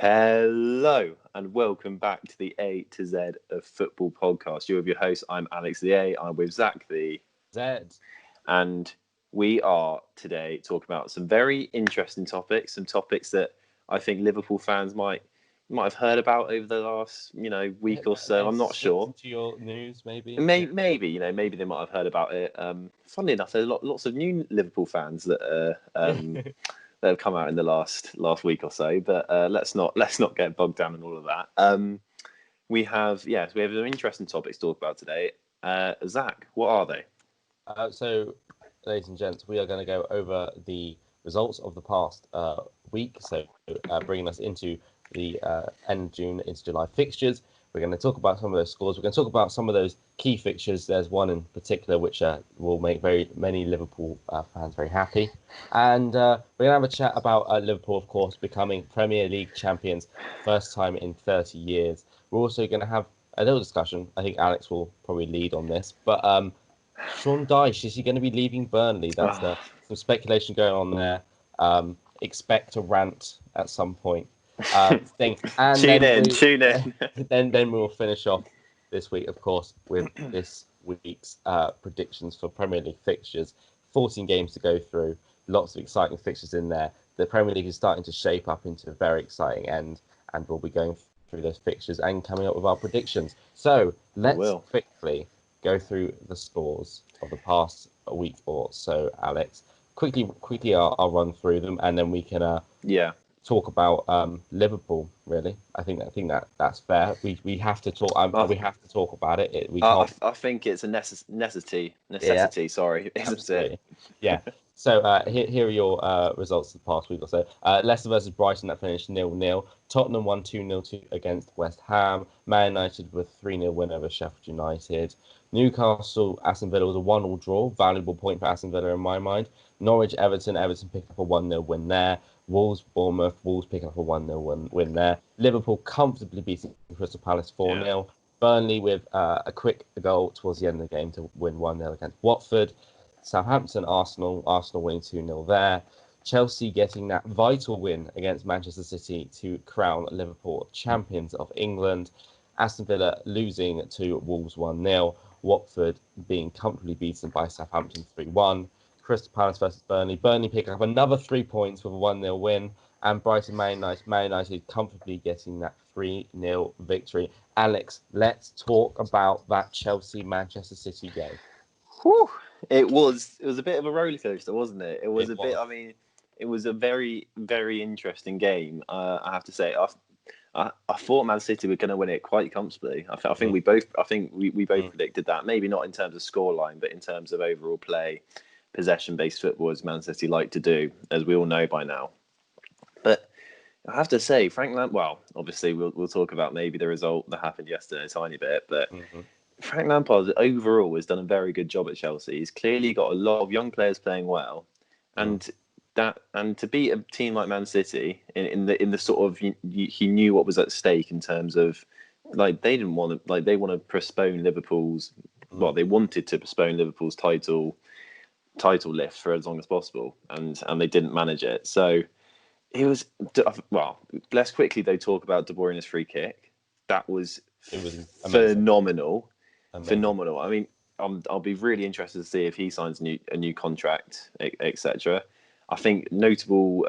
Hello and welcome back to the A to Z of Football podcast. You're with your host. I'm Alex the A. I'm with Zach the Z. and we are today talking about some very interesting topics, some topics that I think Liverpool fans might have heard about over the last week or so. I'm not Slipped sure. into your news, maybe. Maybe they might have heard about it. Funnily enough, there's lots of new Liverpool fans that that have come out in the last week or so. But let's not get bogged down in all of that. We have some interesting topics to talk about today. Zach, what are they? So, ladies and gents, we are going to go over the results of the past week. So, bringing us into the end of June into July fixtures. We're going to talk about some of those scores. We're going to talk about some of those key fixtures. There's one in particular which will make very many Liverpool fans very happy. And we're going to have a chat about Liverpool, of course, becoming Premier League champions, first time in 30 years. We're also going to have a little discussion. I think Alex will probably lead on this. But Sean Dyche, is he going to be leaving Burnley? That's some speculation going on there. Expect a rant at some point. Thing. And tune in. Then we'll finish off this week, of course, with this week's predictions for Premier League fixtures. 14 games to go through, lots of exciting fixtures in there. The Premier League is starting to shape up into a very exciting end, and we'll be going through those fixtures and coming up with our predictions. So let's quickly go through the scores of the past week or so, Alex. Quickly, I'll run through them, and then we can talk about Liverpool. Really, I think that's fair. We have to talk. We have to talk about it. I think it's a necessity. Yeah. Sorry, isn't it? Yeah. So here are your results of the past week or so. Leicester versus Brighton, that finished 0-0. Tottenham won 2-0 against West Ham. Man United with 3-0 win over Sheffield United. Newcastle, Aston Villa was a 1-1 draw. Valuable point for Aston Villa in my mind. Norwich, Everton picked up a 1-0 win there. Wolves, Bournemouth, Wolves pick up a 1-0 win there. Liverpool comfortably beating Crystal Palace 4-0. Yeah. Burnley with a quick goal towards the end of the game to win 1-0 against Watford. Southampton, Arsenal winning 2-0 there. Chelsea getting that vital win against Manchester City to crown Liverpool champions of England. Aston Villa losing to Wolves 1-0. Watford being comfortably beaten by Southampton 3-1. Crystal Palace versus Burnley. Burnley pick up another 3 points with a 1-0 win. And Brighton Man United comfortably getting that 3-0 victory. Alex, let's talk about that Chelsea-Manchester City game. Whew. It was a bit of a roller coaster, wasn't it? It was. I mean, it was a very, very interesting game. I have to say, I thought Man City were going to win it quite comfortably. I think we both predicted that. Maybe not in terms of scoreline, but in terms of overall play, possession-based football, as Man City like to do, as we all know by now. But I have to say, Frank Lampard. Well, obviously, we'll talk about maybe the result that happened yesterday a tiny bit, but. Mm-hmm. Frank Lampard overall has done a very good job at Chelsea. He's clearly got a lot of young players playing well, and to beat a team like Man City in the sort of he knew what was at stake in terms of they didn't want to they want to postpone Liverpool's they wanted to postpone Liverpool's title lift for as long as possible, and they didn't manage it. So it was let's quickly though talk about De Bruyne's free kick. It was phenomenal. Amazing. Phenomenal. I mean, I'll be really interested to see if he signs a new contract, etc. I think notable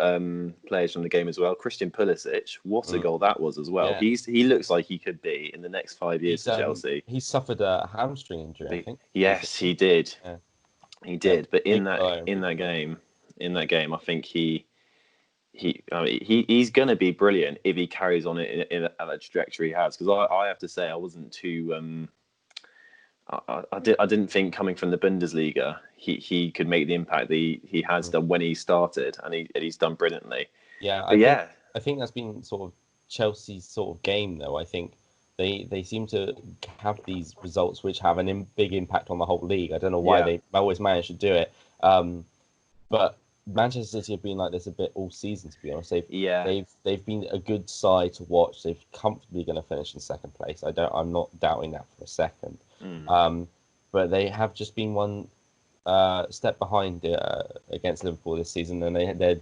players from the game as well. Christian Pulisic, what a goal that was as well. Yeah. He looks like he could be in the next 5 years for Chelsea. He suffered a hamstring injury, I think. Yes, he did. Yeah. He did. But in that game, I think he's going to be brilliant if he carries on in the trajectory he has. Because I have to say, I wasn't too. I didn't think coming from the Bundesliga he could make the impact that he has done when he started, and he's done brilliantly. Yeah, I think that's been sort of Chelsea's sort of game, though. I think they seem to have these results which have a big impact on the whole league. I don't know why they always manage to do it, but Manchester City have been like this a bit all season, to be honest. They've been a good side to watch. They're comfortably going to finish in second place. I'm not doubting that for a second. But they have just been one step behind against Liverpool this season, and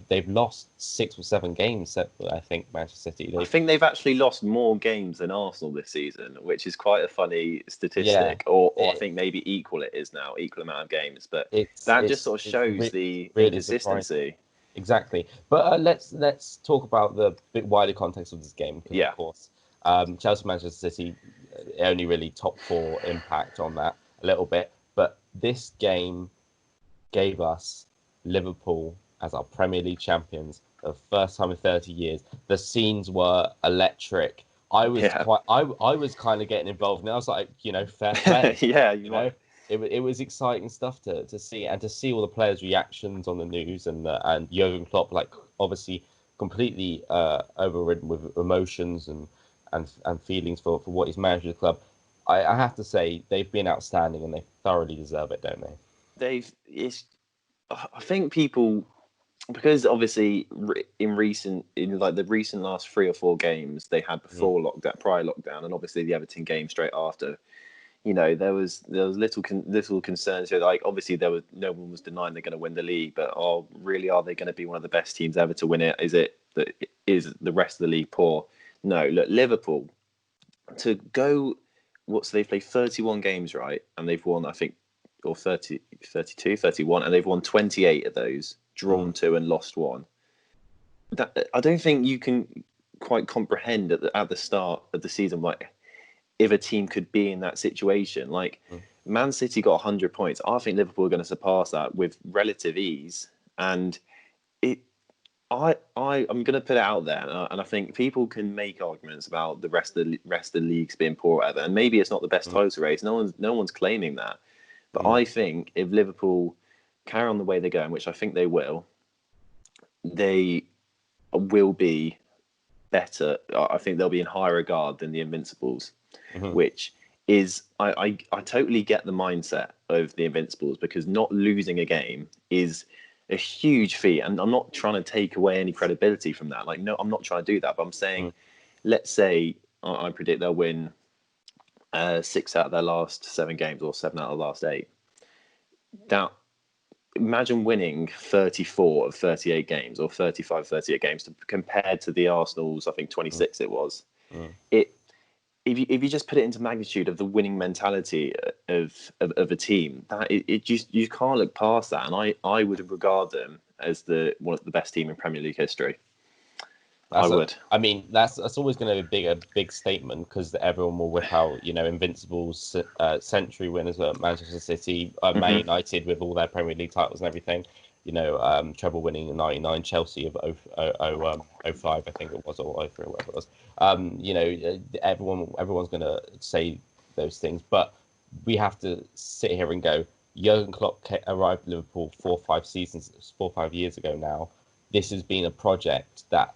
they've lost 6 or 7 games. I think Manchester City. I think they've actually lost more games than Arsenal this season, which is quite a funny statistic. Yeah, Or I think maybe equal it is now, equal amount of games. But that just sort of shows the really inconsistency. surprising. Exactly. But let's talk about the bit wider context of this game, because of course, Chelsea, Manchester City only really top 4 impact on that a little bit. But this game gave us Liverpool as our Premier League champions for the first time in 30 years. The scenes were electric. I was kind of getting involved, and I was like, fair play. you know, it was exciting stuff to see, and to see all the players' reactions on the news, and Jurgen Klopp, like, obviously completely overridden with emotions and feelings for what he's managed the club. I have to say they've been outstanding, and they thoroughly deserve it, don't they? I think people, because obviously in the recent last 3 or 4 games they had before prior lockdown, and obviously the Everton game straight after, there was little concerns here. Like, obviously no one was denying they're going to win the league, but really, are they going to be one of the best teams ever to win it? Is the rest of the league poor? No, look, Liverpool, to go, they've played 31 games, right? And they've won, I think, or 30, 32, 31, and they've won 28 of those, drawn 2 and lost 1. I don't think you can quite comprehend at the start of the season, like, if a team could be in that situation. Like, Man City got 100 points. I think Liverpool are going to surpass that with relative ease. And I'm going to put it out there, and I think people can make arguments about the rest of the leagues being poor, or whatever. And maybe it's not the best title race. No one's claiming that. But I think if Liverpool carry on the way they're going, which I think they will be better. I think they'll be in higher regard than the Invincibles, which is, I totally get the mindset of the Invincibles, because not losing a game is a huge feat. And I'm not trying to take away any credibility from that. Like, no, I'm not trying to do that. But I'm saying, let's say I predict they'll win 6 out of their last 7 games, or 7 out of the last 8. Now, imagine winning 34 of 38 games, or 35, 38 games, compared to the Arsenal's, I think 26 it was. If you just put it into magnitude of the winning mentality of a team, you can't look past that. And I would regard them as one of the best team in Premier League history. That's always going to be a big statement, because everyone will whip out, Invincibles, century winners at Manchester City, Man United with all their Premier League titles and everything, treble winning in '99, Chelsea of 05, I think it was, or 03, or whatever it was. Everyone's going to say those things, but we have to sit here and go, Jurgen Klopp arrived at Liverpool 4 or 5 years ago now. This has been a project that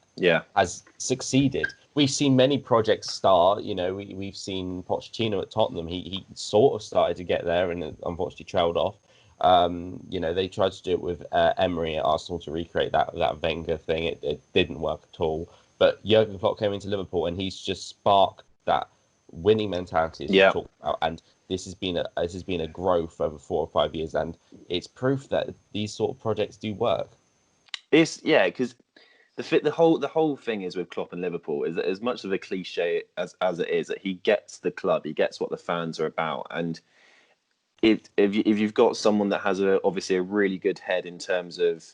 has succeeded. We've seen many projects start. We've seen Pochettino at Tottenham. He sort of started to get there, and unfortunately trailed off. They tried to do it with Emery at Arsenal to recreate that Wenger thing. It didn't work at all. But Jurgen Klopp came into Liverpool, and he's just sparked that winning mentality, as you talked about. And this has been a growth over 4 or 5 years, and it's proof that these sort of projects do work. Because the whole thing is with Klopp and Liverpool is that, as much of a cliche as it is, that he gets the club, he gets what the fans are about. And if you've got someone that has obviously a really good head in terms of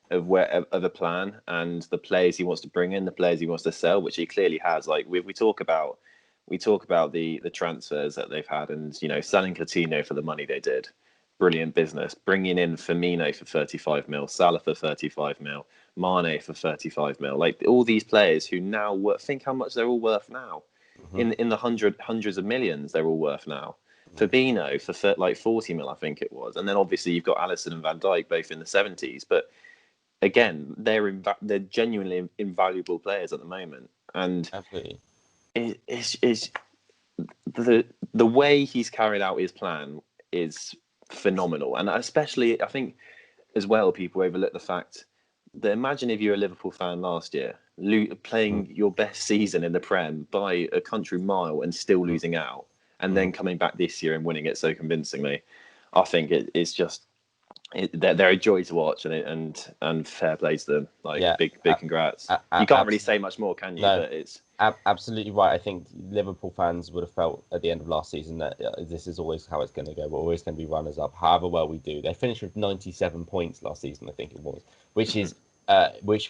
a plan, and the players he wants to bring in, the players he wants to sell, which he clearly has. Like, we talk about the transfers that they've had, and selling Coutinho for the money they did. Brilliant business. Bringing in Firmino for 35 mil, Salah for 35 mil, Mane for 35 mil. Like, all these players who now think how much they're all worth now. In the hundreds of millions they're all worth now. Fabinho for like 40 mil, I think it was. And then obviously you've got Alisson and Van Dijk both in the 70s. But again, they're genuinely invaluable players at the moment. And absolutely, it's the way he's carried out his plan is phenomenal. And especially, I think, as well, people overlook the fact that, imagine if you're a Liverpool fan last year, playing your best season in the Prem by a country mile and still losing out, and then coming back this year and winning it so convincingly. I think it's just they're a joy to watch, and fair play to them. Like Yeah, big congrats. You can't really absolutely. say much more, can you? No, But it's absolutely right. I think Liverpool fans would have felt at the end of last season that this is always how it's going to go. We're always going to be runners up, however well we do. They finished with 97 points last season, I think it was, which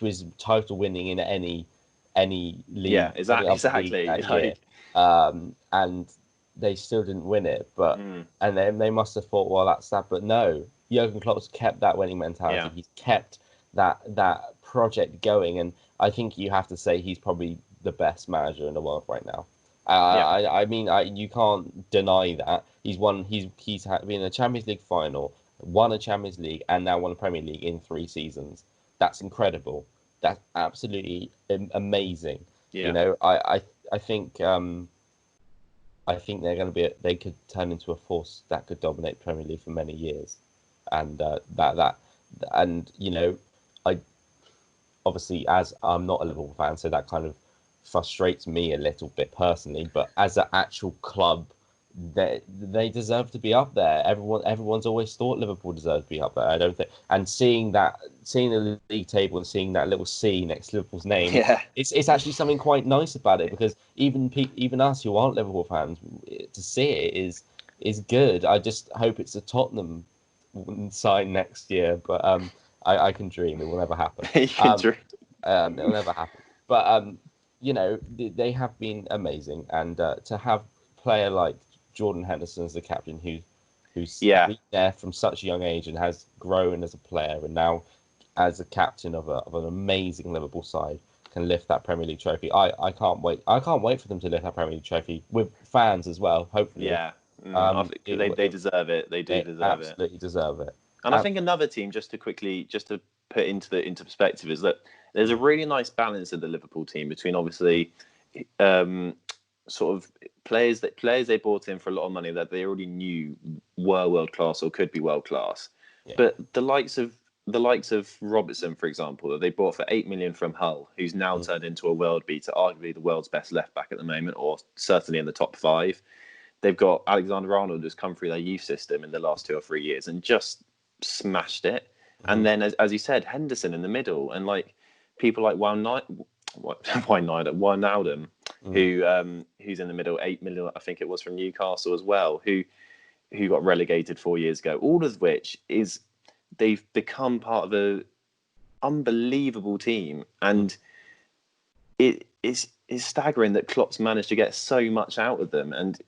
was title winning in any league, yeah, any other league exactly. that year. And they still didn't win it, and then they must have thought, well, that's that. But no, Jurgen Klopp's kept that winning mentality. Yeah. He's kept that project going, and I think you have to say he's probably the best manager in the world right now. I mean, you can't deny that he's won. He's been in a Champions League final, won a Champions League, and now won a Premier League in 3 seasons. That's incredible. That's absolutely amazing. Yeah. You know, I think they're going to be. They could turn into a force that could dominate Premier League for many years, and and you know, I obviously, as I'm not a Liverpool fan, so that kind of frustrates me a little bit personally. But as an actual club, they deserve to be up there. Everyone's always thought Liverpool deserved to be up there. I don't think, and seeing the league table and seeing that little C next to Liverpool's name, it's actually something quite nice about it, because even us who aren't Liverpool fans, to see it is good. I just hope it's a Tottenham sign next year, but I can dream. It will never happen. You can dream. It will never happen. But you know, they have been amazing, and to have a player like Jordan Henderson as the captain, who's been there from such a young age and has grown as a player, and now as a captain of an amazing Liverpool side, can lift that Premier League trophy. I can't wait. I can't wait for them to lift that Premier League trophy with fans as well. Hopefully, Yeah. They deserve it. They do deserve it. Absolutely deserve it. And I think another team, just to put into perspective, is that there's a really nice balance in the Liverpool team between obviously sort of players they brought in for a lot of money that they already knew were world class or could be world class, but the likes of Robertson, for example, that they bought for 8 million from Hull, who's now turned into a world beater, arguably the world's best left back at the moment, or certainly in the top 5. They've got Alexander-Arnold, who's come through their youth system in the last 2 or 3 years and just smashed it. And then, as you said, Henderson in the middle, and like people like Wijnaldum, who's in the middle, 8 million, I think it was, from Newcastle as well, who got relegated 4 years ago. All of which is they've become part of a unbelievable team, and it's staggering that Klopp's managed to get so much out of them, and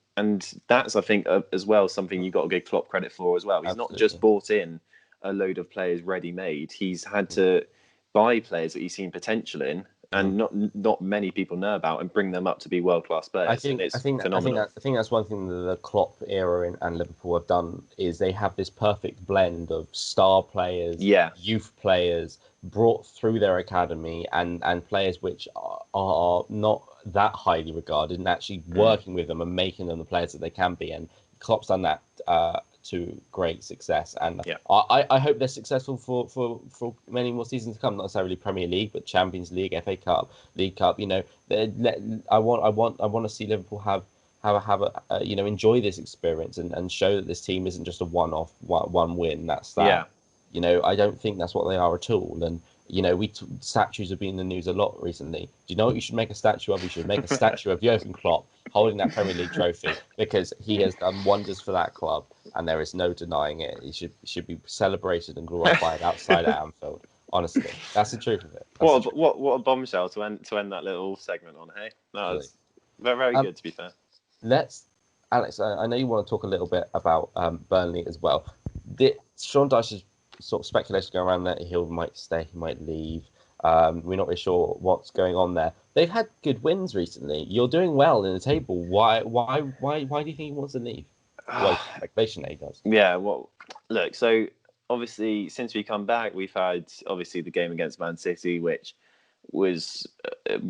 that's, I think, as well, something you got to give Klopp credit for as well. He's not just bought in a load of players ready-made. He's had to buy players that he's seen potential in, and not many people know about, and bring them up to be world-class players. I think phenomenal. I think that's one thing that the Klopp era and Liverpool have done, is they have this perfect blend of star players, youth players brought through their academy, and players which are not that highly regarded, and actually working with them and making them the players that they can be. And Klopp's done that to great success, and I hope they're successful for many more seasons to come. Not necessarily Premier League, but Champions League, FA Cup, League Cup. You know, I want to see Liverpool have a you know, enjoy this experience and show that this team isn't just a one-off one win. That's that. Yeah. You know, I don't think that's what they are at all. And you know, statues have been in the news a lot recently. Do you know what you should make a statue of? You should make a statue of Jurgen Klopp holding that Premier League trophy, because he has done wonders for that club, and there is no denying it. He should be celebrated and glorified outside at Anfield. Honestly, that's the truth of it. What a bombshell to end that little segment on. Hey, that was very, very good, to be fair. Alex, I know you want to talk a little bit about Burnley as well. Sean Dyche's sort of speculation going around that he might stay, he might leave. We're not really sure what's going on there. They've had good wins recently. You're doing well in the table. Why do you think he wants to leave? Well, speculation that he does. Yeah, well, look, so obviously since we come back, we've had obviously the game against Man City, which was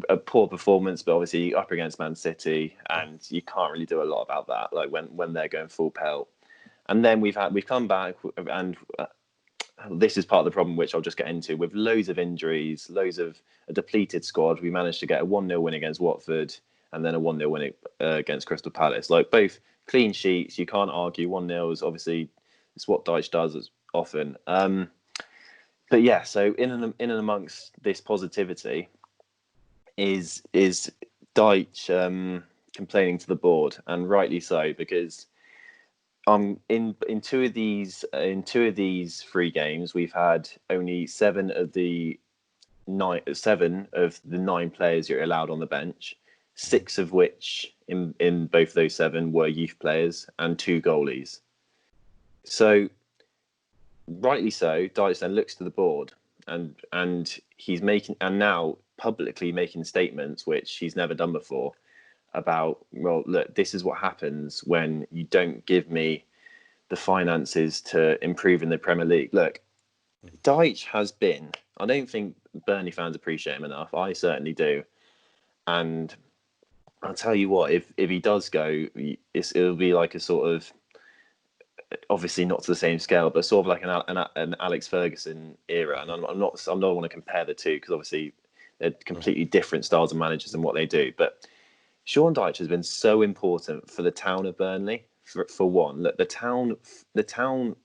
a poor performance, but obviously up against Man City, and you can't really do a lot about that, like when they're going full pelt. And then we've come back, and this is part of the problem, which I'll just get into, with loads of injuries, loads of a depleted squad. We managed to get a 1-0 win against Watford, and then a 1-0 win against Crystal Palace. Like, both clean sheets, you can't argue. 1-0 is obviously, it's what Dyche does. often. But yeah, so in and amongst this positivity is Dyche complaining to the board, and rightly so, because in two of these 3 games we've had only 7 of the 9 players you're allowed on the bench, 6 of which in both of those 7 were youth players and 2 goalies. So rightly so, Dyche then looks to the board and he's now publicly making statements which he's never done before about, well, look, this is what happens when you don't give me the finances to improve in the Premier League. Look, Dyche has been, I don't think Burnley fans appreciate him enough. I certainly do. And I'll tell you what, if he does go, it'll be like a sort of, obviously not to the same scale, but sort of like an Alex Ferguson era. And I don't want to compare the two, because obviously they're completely different styles of managers and what they do. But Sean Dyche has been so important for the town of Burnley. For one, look, the town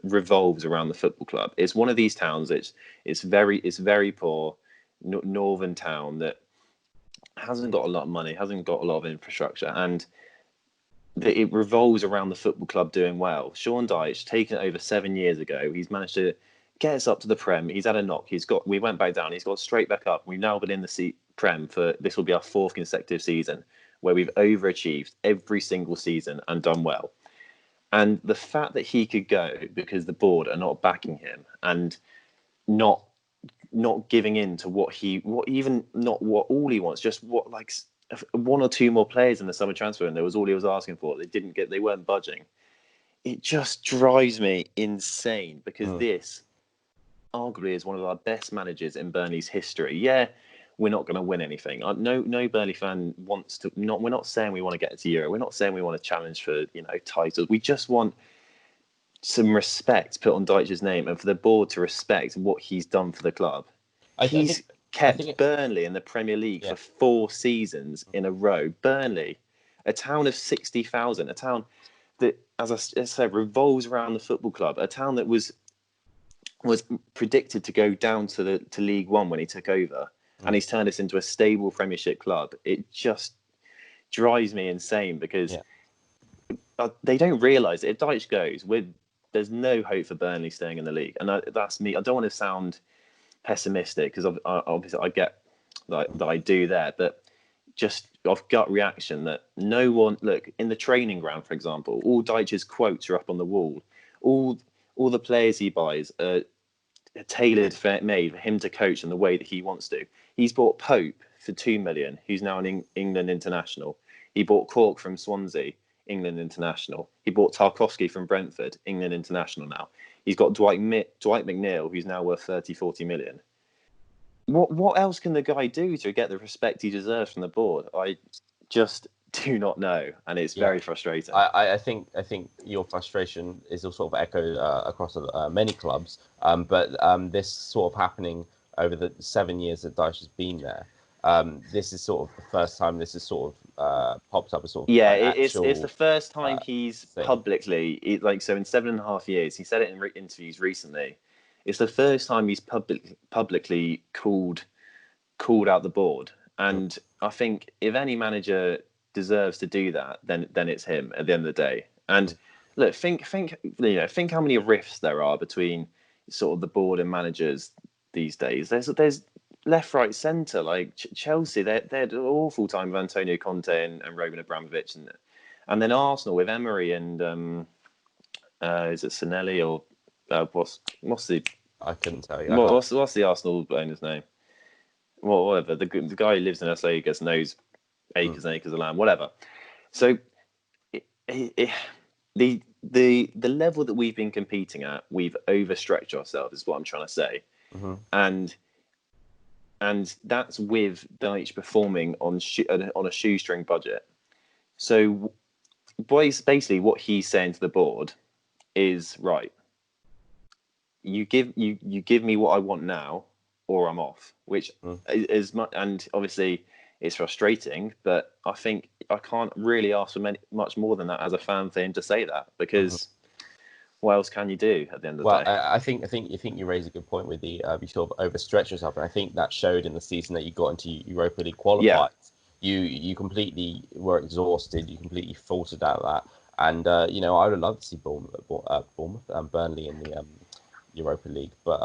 revolves around the football club. It's one of these towns. It's very poor, northern town that hasn't got a lot of money, hasn't got a lot of infrastructure, and it revolves around the football club doing well. Sean Dyche, taken it over 7 years ago, he's managed to get us up to the Prem. He's had a knock. We went back down. He's got straight back up. We've now been in the Prem for, this will be our 4th consecutive season, where we've overachieved every single season and done well. And the fact that he could go because the board are not backing him and not giving in to what all he wants, just what, like 1 or 2 more players in the summer transfer, and there was all he was asking for. They weren't budging. It just drives me insane, because this arguably is one of our best managers in Burnley's history. Yeah, we're not going to win anything. No Burnley fan wants to. We're not saying we want to get to Euro. We're not saying we want to challenge for titles. We just want some respect put on Dyche's name, and for the board to respect what he's done for the club. He's kept Burnley in the Premier League for 4 seasons in a row. Burnley, a town of 60,000, a town that, as I said, revolves around the football club, a town that was predicted to go down to League One when he took over, and he's turned us into a stable Premiership club. It just drives me insane, because they don't realise that if Dyche goes, there's no hope for Burnley staying in the league. And that's me. I don't want to sound pessimistic, because obviously I get that I do there, but just off gut reaction that no one, look, in the training ground, for example, all Dyche's quotes are up on the wall. All the players he buys are tailored, made for him to coach in the way that he wants to. He's bought Pope for 2 million, who's now an England international. He bought Cork from Swansea, England international. He bought Tarkowski from Brentford, England international now. He's got Dwight McNeil, who's now worth 30-40 million. What else can the guy do to get the respect he deserves from the board? I just do not know, and it's very frustrating. I think your frustration is also sort of echoed across many clubs, but this sort of happening over the 7 years that Dyche has been there. This is sort of the first time this is sort of popped up as sort of it's the first time he's publicly, so in 7.5 years, he said it in interviews recently. It's the first time he's publicly called out the board, and I think if any manager deserves to do that, then it's him at the end of the day. And look, think how many rifts there are between sort of the board and managers these days. There's left, right, centre. Like Chelsea, they had an awful time with Antonio Conte and Roman Abramovich, and then Arsenal with Emery and is it Sinelli or what's the? I couldn't tell you. What's the Arsenal owner's name? Well, whatever. The guy who lives in SA who gets knows acres and acres of land, whatever. So the level that we've been competing at, we've overstretched ourselves, is what I'm trying to say. And that's with Dyche performing on a shoestring budget. So basically what he's saying to the board is, right, you give me what I want now, or I'm off, which is much, and obviously it's frustrating, but I think I can't really ask for much more than that as a fan for him to say that, because what else can you do at the end of the Well, day? I think you raise a good point with the you sort of overstretch yourself, and I think that showed in the season that you got into Europa League qualifiers. You completely were exhausted. You completely faltered out of that, and I would love to see Burnley in the Europa League, but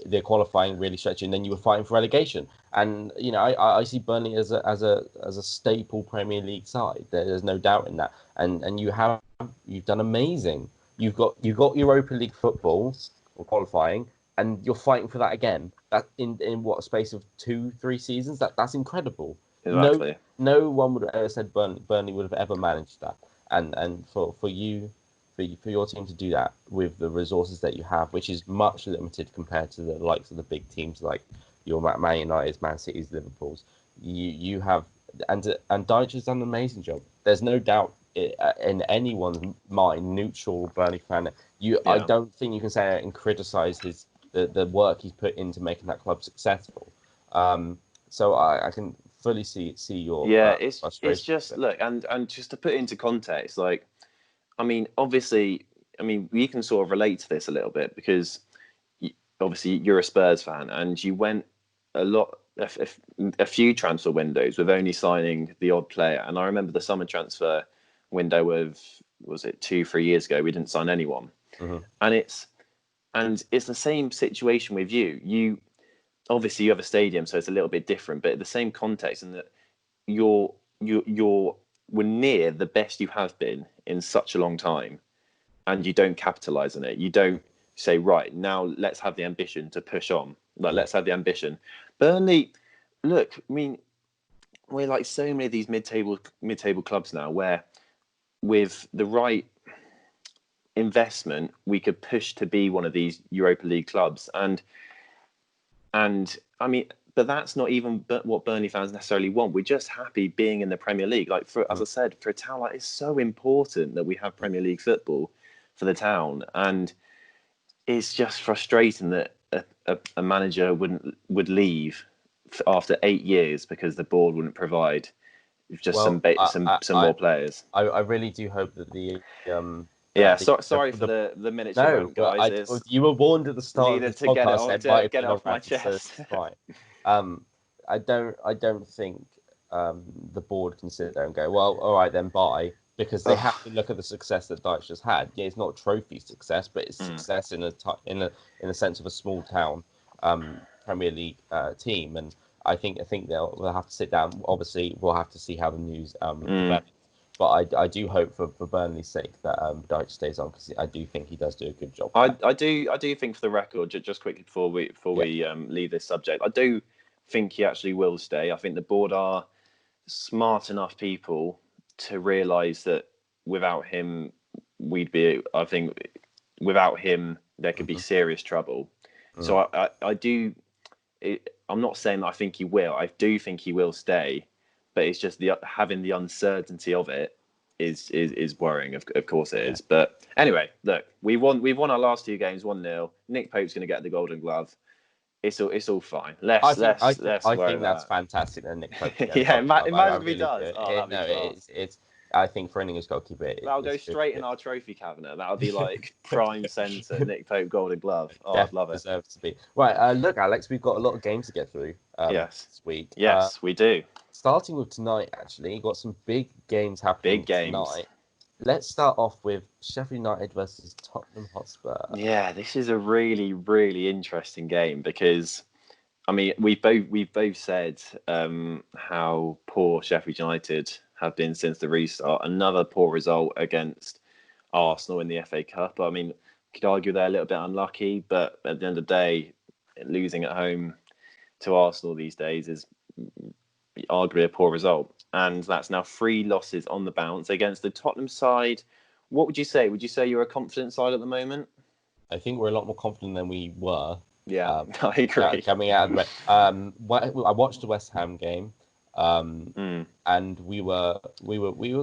they're qualifying really stretching. And then you were fighting for relegation, and I see Burnley as a staple Premier League side. There's no doubt in that, and you've done amazing. You've got Europa League football or qualifying, and you're fighting for that again. That in what, a space of 2-3 seasons? That's incredible. Exactly. No one would have ever said Burnley would have ever managed that. And for your team to do that with the resources that you have, which is much limited compared to the likes of the big teams like your Man United's, Man City's, Liverpool's, you have, and Dyche has done an amazing job. There's no doubt in anyone's mind, neutral Burnley fan, I don't think you can say it and criticise the work he's put into making that club successful. So I can fully see your it's just look, and just to put it into context, like, I mean, obviously, we can sort of relate to this a little bit because obviously you're a Spurs fan and you went a few transfer windows with only signing the odd player. And I remember the summer transfer window was it 2-3 years ago? We didn't sign anyone, and it's the same situation with you. You obviously you have a stadium, so it's a little bit different, but the same context in that you're we're near the best you have been in such a long time, and you don't capitalize on it. You don't say, right, now let's have the ambition to push on. Like, let's have the ambition. Burnley, look, we're like so many of these mid-table clubs now where with the right investment, we could push to be one of these Europa League clubs. And but that's not even what Burnley fans necessarily want. We're just happy being in the Premier League. Like, as I said, for a town, like, it's so important that we have Premier League football for the town. And it's just frustrating that a manager would leave after 8 years because the board wouldn't provide just some more players. I really do hope that the sorry for the miniature rant, guys. You were warned at the start of the podcast. Get it off my chest. Right. I don't think the board can sit there and go, well, all right, then bye, because they have to look at the success that Dyche has had. Yeah, it's not trophy success, but it's success in a sense of a small town Premier League team. And I think they'll have to sit down. Obviously, we'll have to see how the news develops. But I do hope for Burnley's sake that Dyche stays on, because I do think he does do a good job. I do think, for the record, just quickly before we leave this subject, I do think he actually will stay. I think the board are smart enough people to realise that without him, without him there could be serious trouble. So I do. I'm not saying that I think he will. I do think he will stay. But it's just having the uncertainty of it is worrying. Of course it is. But anyway, look, we've won our last 2 games 1-0. Nick Pope's going to get the Golden Glove. It's all fine. I think that's fantastic that Nick Pope. Imagine if he does. It's. I think for any English goalkeeper, that'll go straight in our trophy cabinet. That'll be like prime centre, Nick Pope Golden Glove. Oh, I'd love it. Deserves to be. Right, look, Alex, we've got a lot of games to get through. This week. Yes, we do. Starting with tonight, actually, you've got some big games happening tonight. Let's start off with Sheffield United versus Tottenham Hotspur. Yeah, this is a really, really interesting game because, we've both said how poor Sheffield United have been since the restart. Another poor result against Arsenal in the FA Cup. Could argue they're a little bit unlucky, but at the end of the day, losing at home to Arsenal these days is arguably a poor result. And that's now 3 losses on the bounce against the Tottenham side. What would you say? Would you say you're a confident side at the moment? I think we're a lot more confident than we were. Yeah, I agree. Coming out of the I watched the West Ham game. And we were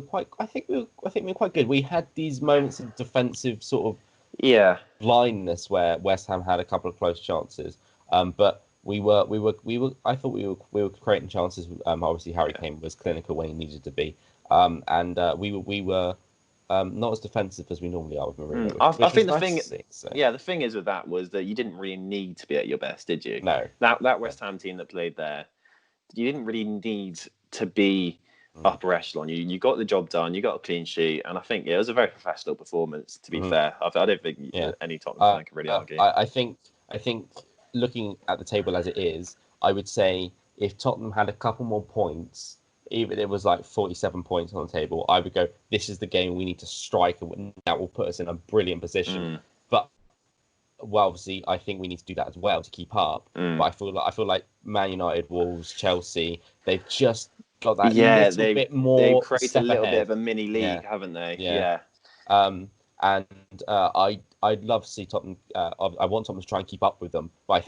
quite. I think we were quite good. We had these moments of defensive sort of blindness where West Ham had a couple of close chances. But we were. I thought we were creating chances. Obviously, Harry Kane was clinical when he needed to be. And we were not as defensive as we normally are with Mourinho. I think the thing is with that was that you didn't really need to be at your best, did you? No. That West Ham team that played there, you didn't really need to be upper echelon. You got the job done. You got a clean sheet, and I think it was a very professional performance. To be fair, I don't think any Tottenham fan can really argue. I think looking at the table as it is, I would say if Tottenham had a couple more points, even it was like 47 points on the table, I would go, this is the game we need to strike, and that will put us in a brilliant position. But obviously, I think we need to do that as well to keep up. But I feel like Man United, Wolves, Chelsea, they've just got that little bit more. They've created a little bit of a mini league, haven't they? Yeah. I'd love to see Tottenham. I want Tottenham to try and keep up with them, but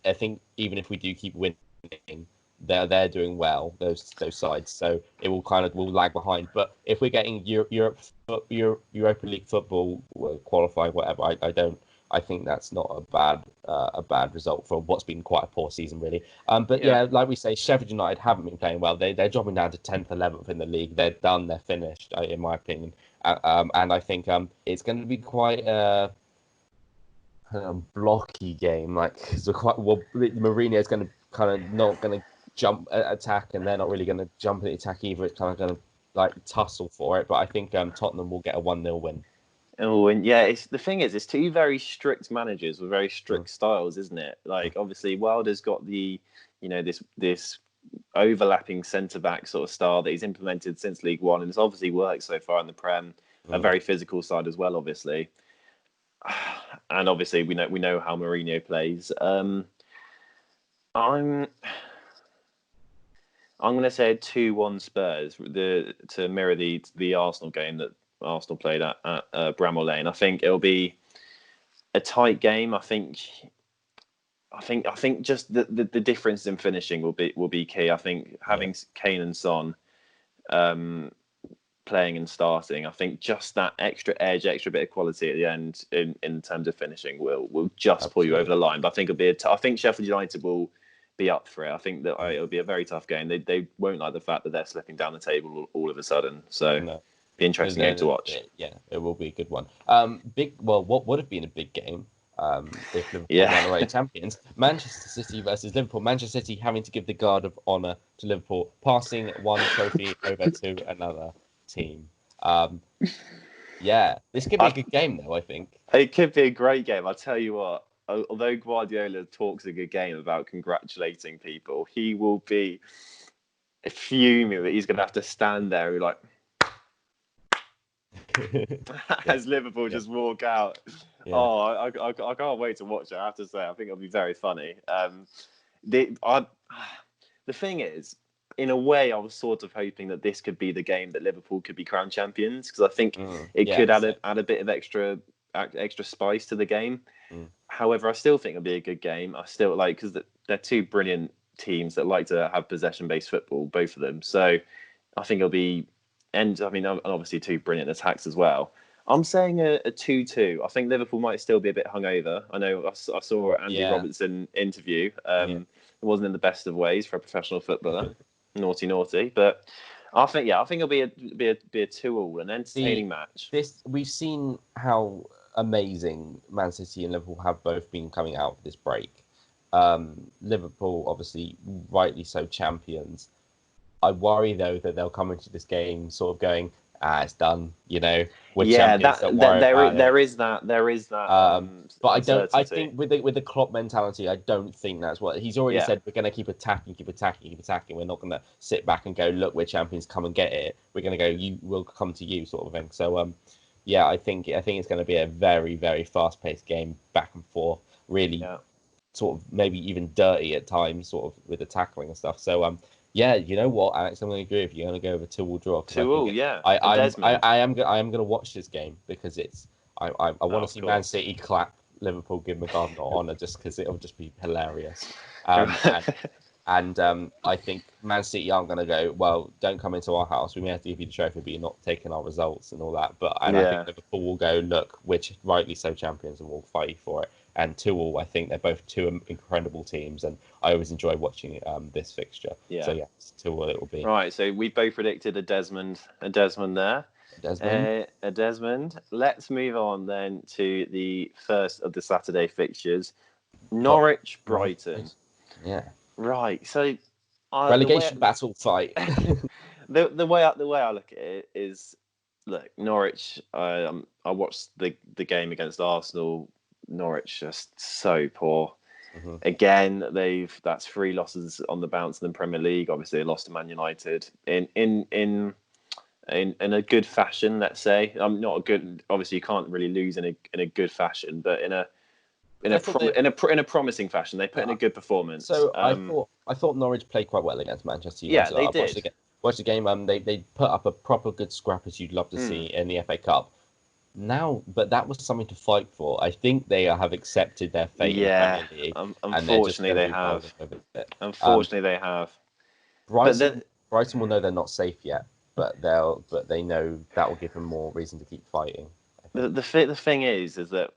I think even if we do keep winning, they're doing well, those sides. So it will lag behind. But if we're getting Europa League football qualifying, whatever, I think that's not a bad result for what's been quite a poor season, really. But like we say, Sheffield United haven't been playing well. They're dropping down to 10th, 11th in the league. They're done. They're finished, in my opinion. And I think it's going to be quite a blocky game. Mourinho's going to kind of not going to jump attack, and they're not really going to jump at the attack either. It's kind of going to tussle for it. But I think Tottenham will get a 1-0 win. Oh, and the thing is, it's two very strict managers with very strict styles, isn't it? Obviously, Wilder's got the, this overlapping centre-back sort of style that he's implemented since League One, and it's obviously worked so far in the Prem. A very physical side as well, obviously. And obviously, we know how Mourinho plays. I'm going to say a 2-1 Spurs to mirror the Arsenal game that Arsenal played at Bramall Lane. I think it'll be a tight game. I think just the difference in finishing will be key. I think having Kane and Son playing and starting, I think just that extra edge, extra bit of quality at the end in terms of finishing will just pull you over the line. But I think it'll be I think Sheffield United will be up for it. I think that it'll be a very tough game. They won't like the fact that they're slipping down the table all of a sudden. So. No. Interesting game to watch. Yeah, it will be a good one. What would have been a big game if Liverpool ran away champions? Manchester City versus Liverpool. Manchester City having to give the guard of honour to Liverpool, passing one trophy over to another team. This could be a good game, though. I think it could be a great game. I'll tell you what. Although Guardiola talks a good game about congratulating people, he will be fuming that he's going to have to stand there and as Liverpool just walk out. I can't wait to watch it. I have to say, I think it'll be very funny. The thing is, in a way, I was sort of hoping that this could be the game that Liverpool could be crowned champions, because I think it could add a bit of extra spice to the game. However, I still think it'll be a good game. I still because they're two brilliant teams that like to have possession-based football, both of them. So I think it'll be. And obviously two brilliant attacks as well. I'm saying a 2-2. I think Liverpool might still be a bit hungover. I know I saw Andy Robertson interview. It wasn't in the best of ways for a professional footballer. Naughty. But I think it'll be a 2-2, an entertaining match. We've seen how amazing Man City and Liverpool have both been coming out of this break. Liverpool, obviously, rightly so, champions. I worry though that they'll come into this game sort of going, it's done. We're champions. There is that. But I think with the Klopp mentality, I don't think that's what he's already said. We're going to keep attacking. We're not going to sit back and go, look, we're champions. Come and get it. We're going to go. We'll come to you, sort of thing. So I think it's going to be a very, very fast-paced game, back and forth. Really, sort of maybe even dirty at times, sort of with the tackling and stuff. So you know what, Alex? I'm going to agree with you. I'm going to go over 2-2 draw. 2-2, I am going to watch this game because I want to see Man City clap Liverpool, give them a guard of honour, just because it'll just be hilarious. And I think Man City aren't going to go, well, don't come into our house. We may have to give you the trophy, but you're not taking our results and all that. I think Liverpool will go, look, we're rightly so champions, and we'll fight you for it. And 2-2, I think they're both two incredible teams, and I always enjoy watching this fixture. So 2-2 it will be. Right, so we both predicted a Desmond there. Desmond. Desmond. Let's move on then to the first of the Saturday fixtures. Top Norwich, Brighton. Yeah. Right. So Relegation battle fight. the way I look at it is, look, Norwich. I watched the game against Arsenal. Norwich just so poor. Mm-hmm. Again, that's 3 losses on the bounce in the Premier League. Obviously, they lost to Man United in a good fashion. Let's say not a good. Obviously, you can't really lose in a good fashion, but in a promising fashion. They put in a good performance. So I thought Norwich played quite well against Manchester United. Yeah, they did. Watched the game. They put up a proper good scrap as you'd love to see in the FA Cup. Now, but that was something to fight for. I think they have accepted their fate in the Premier League. Unfortunately, they have. Unfortunately, they have. Brighton will know they're not safe yet, but they know that will give them more reason to keep fighting. The thing is that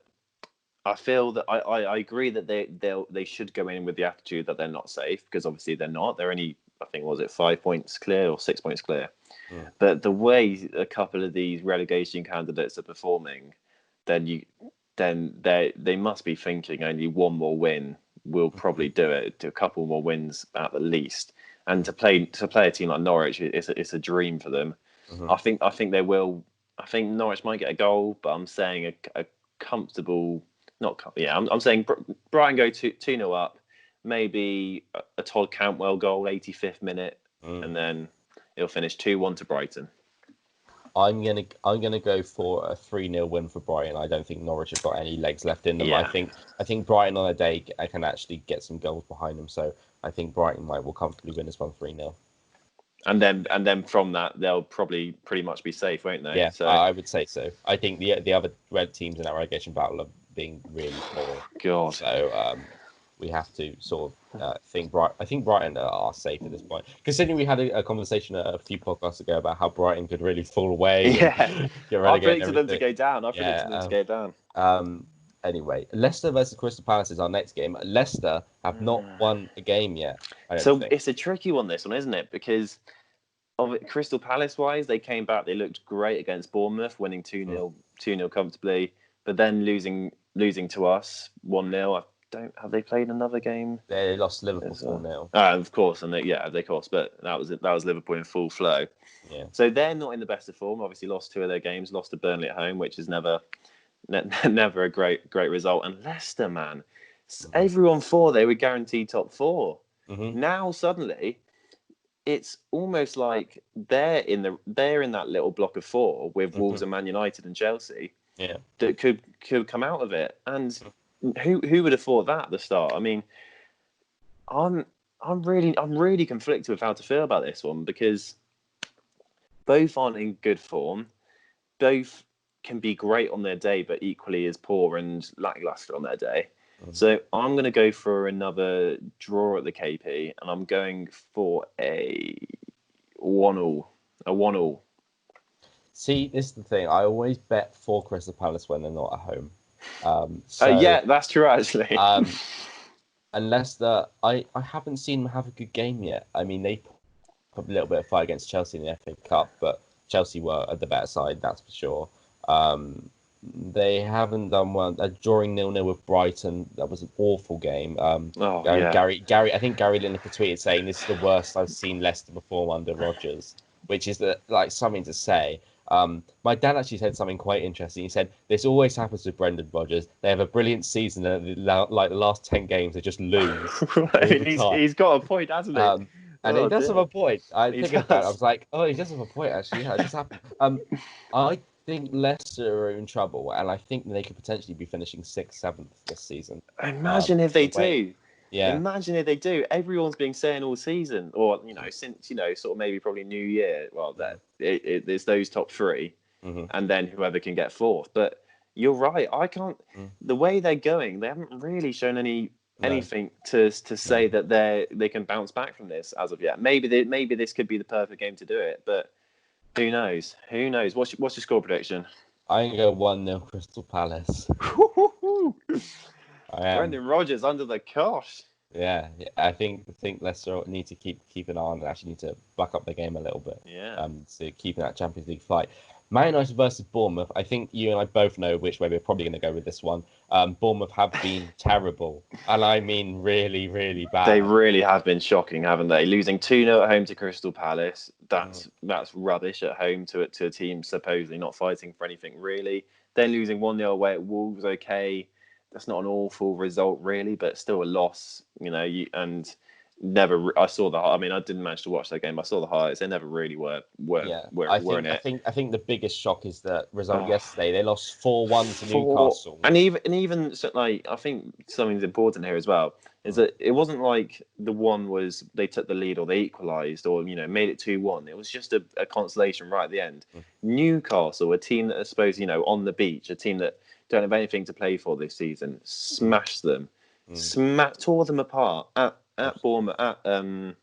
I feel that I agree that they should go in with the attitude that they're not safe, because obviously they're not. They're only, I think, was it 5 points clear or 6 points clear? Yeah. But the way a couple of these relegation candidates are performing, then they must be thinking only one more win will probably do it. To a couple more wins at the least, and to play a team like Norwich, it's a dream for them. Mm-hmm. I think they will. I think Norwich might get a goal, but I'm saying a comfortable. I'm saying Brighton go 2-0 up, maybe a Todd Cantwell goal, 85th minute, and then it'll finish 2-1 to Brighton. I'm gonna go for a 3-0 win for Brighton. I don't think Norwich have got any legs left in them. Yeah. I think Brighton on a day can actually get some goals behind them. So I think Brighton will comfortably win this one 3-0. And then from that, they'll probably pretty much be safe, won't they? Yeah, so I would say so. I think the other red teams in that relegation battle are being really poor. God. So we have to sort of think Brighton. I think Brighton are safe at this point, considering we had a conversation a few podcasts ago about how Brighton could really fall away. Yeah, I predicted them to go down. Anyway, Leicester versus Crystal Palace is our next game. Leicester have not won a game yet. So it's a tricky one, this one, isn't it? Because of it, Crystal Palace wise, they came back. They looked great against Bournemouth, winning 2-0 comfortably, but then losing to us 1-0. Have they played another game? They lost to Liverpool 4-0. Of course, and of course, but that was Liverpool in full flow. Yeah. So they're not in the best of form. Obviously, lost 2 of their games. Lost to Burnley at home, which is never a great result. And Leicester, man, everyone thought they were guaranteed top 4. Mm-hmm. Now suddenly, it's almost like they're in that little block of 4 with Wolves and Man United and Chelsea. Yeah, that could come out of it. And who would have thought that at the start? I mean, I'm really conflicted with how to feel about this one, because both aren't in good form. Both can be great on their day, but equally as poor and lackluster on their day. So I'm going to go for another draw at the KP, and I'm going for a 1-1. A 1-1. See, this is the thing. I always bet for Crystal Palace when they're not at home. Yeah, that's true, actually. And Leicester, I haven't seen them have a good game yet. I mean, they put a little bit of fight against Chelsea in the FA Cup, but Chelsea were at the better side, that's for sure. They haven't done well. Drawing 0-0 with Brighton, that was an awful game. Gary, I think Gary Lineker tweeted saying this is the worst I've seen Leicester perform under Rodgers, which is something to say. My dad actually said something quite interesting. He said, this always happens with Brendan Rodgers. They have a brilliant season, and the last 10 games, they just lose. He's got a point, hasn't he? And he does have a point. I was like, oh, he does have a point, actually. Yeah, it just happened. I think Leicester are in trouble, and I think they could potentially be finishing 6th, 7th this season. Imagine if they do. Yeah. Imagine if they do. Everyone's been saying all season, or since sort of maybe probably New Year. Well, there's those top 3, and then whoever can get 4th. But you're right. I can't. The way they're going, they haven't really shown anything to say that they can bounce back from this as of yet. Maybe this could be the perfect game to do it, but who knows? Who knows? What's your score prediction? I'm gonna go 1-0 Crystal Palace. Brendan Rodgers under the cosh. Yeah, I think Leicester need to keep an eye on it. Actually, need to back up the game a little bit. Yeah. To keep in that Champions League fight. Man United versus Bournemouth. I think you and I both know which way we're probably going to go with this one. Bournemouth have been terrible, and I mean really, really bad. They really have been shocking, haven't they? Losing 2-0 at home to Crystal Palace. That's rubbish at home to a team supposedly not fighting for anything really. Then losing 1-0 away at Wolves. Okay, that's not an awful result really, but still a loss. I saw the. I mean, I didn't manage to watch that game. I saw the highlights. They never really were in it. I think the biggest shock is the result yesterday. They lost 4-1 to Newcastle. And even like, I think something's important here as well is that it wasn't like the one was they took the lead or they equalised or made it 2-1. It was just a consolation right at the end. Newcastle, a team that I suppose on the beach, a team that don't have anything to play for this season, smashed them, tore them apart at Bournemouth, at I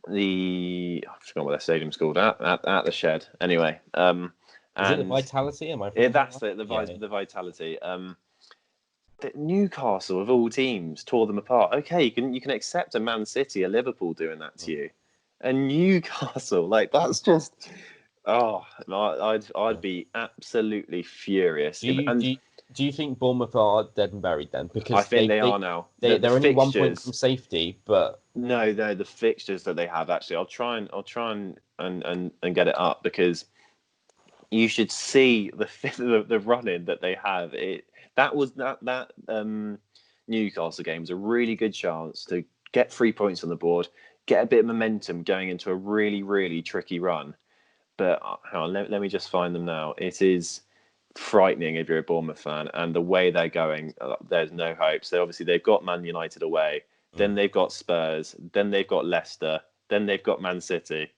forgot what their stadium's called, at the Shed. Anyway, is it the Vitality? Am I? That's it. The Vitality. Newcastle of all teams tore them apart. Okay, you can accept a Man City, a Liverpool doing that to you, and Newcastle, like that's just. Oh, I'd be absolutely furious. Do you think Bournemouth are dead and buried then? Because I think they are now. They're only 1 point from safety, but no, the fixtures that they have actually. I'll try and get it up because you should see the run-in that they have. That Newcastle game was a really good chance to get 3 points on the board, get a bit of momentum going into a really, really tricky run. But hang on, let me just find them now. It is frightening if you're a Bournemouth fan, and the way they're going, there's no hope. So obviously they've got Man United away, then they've got Spurs, then they've got Leicester, then they've got Man City,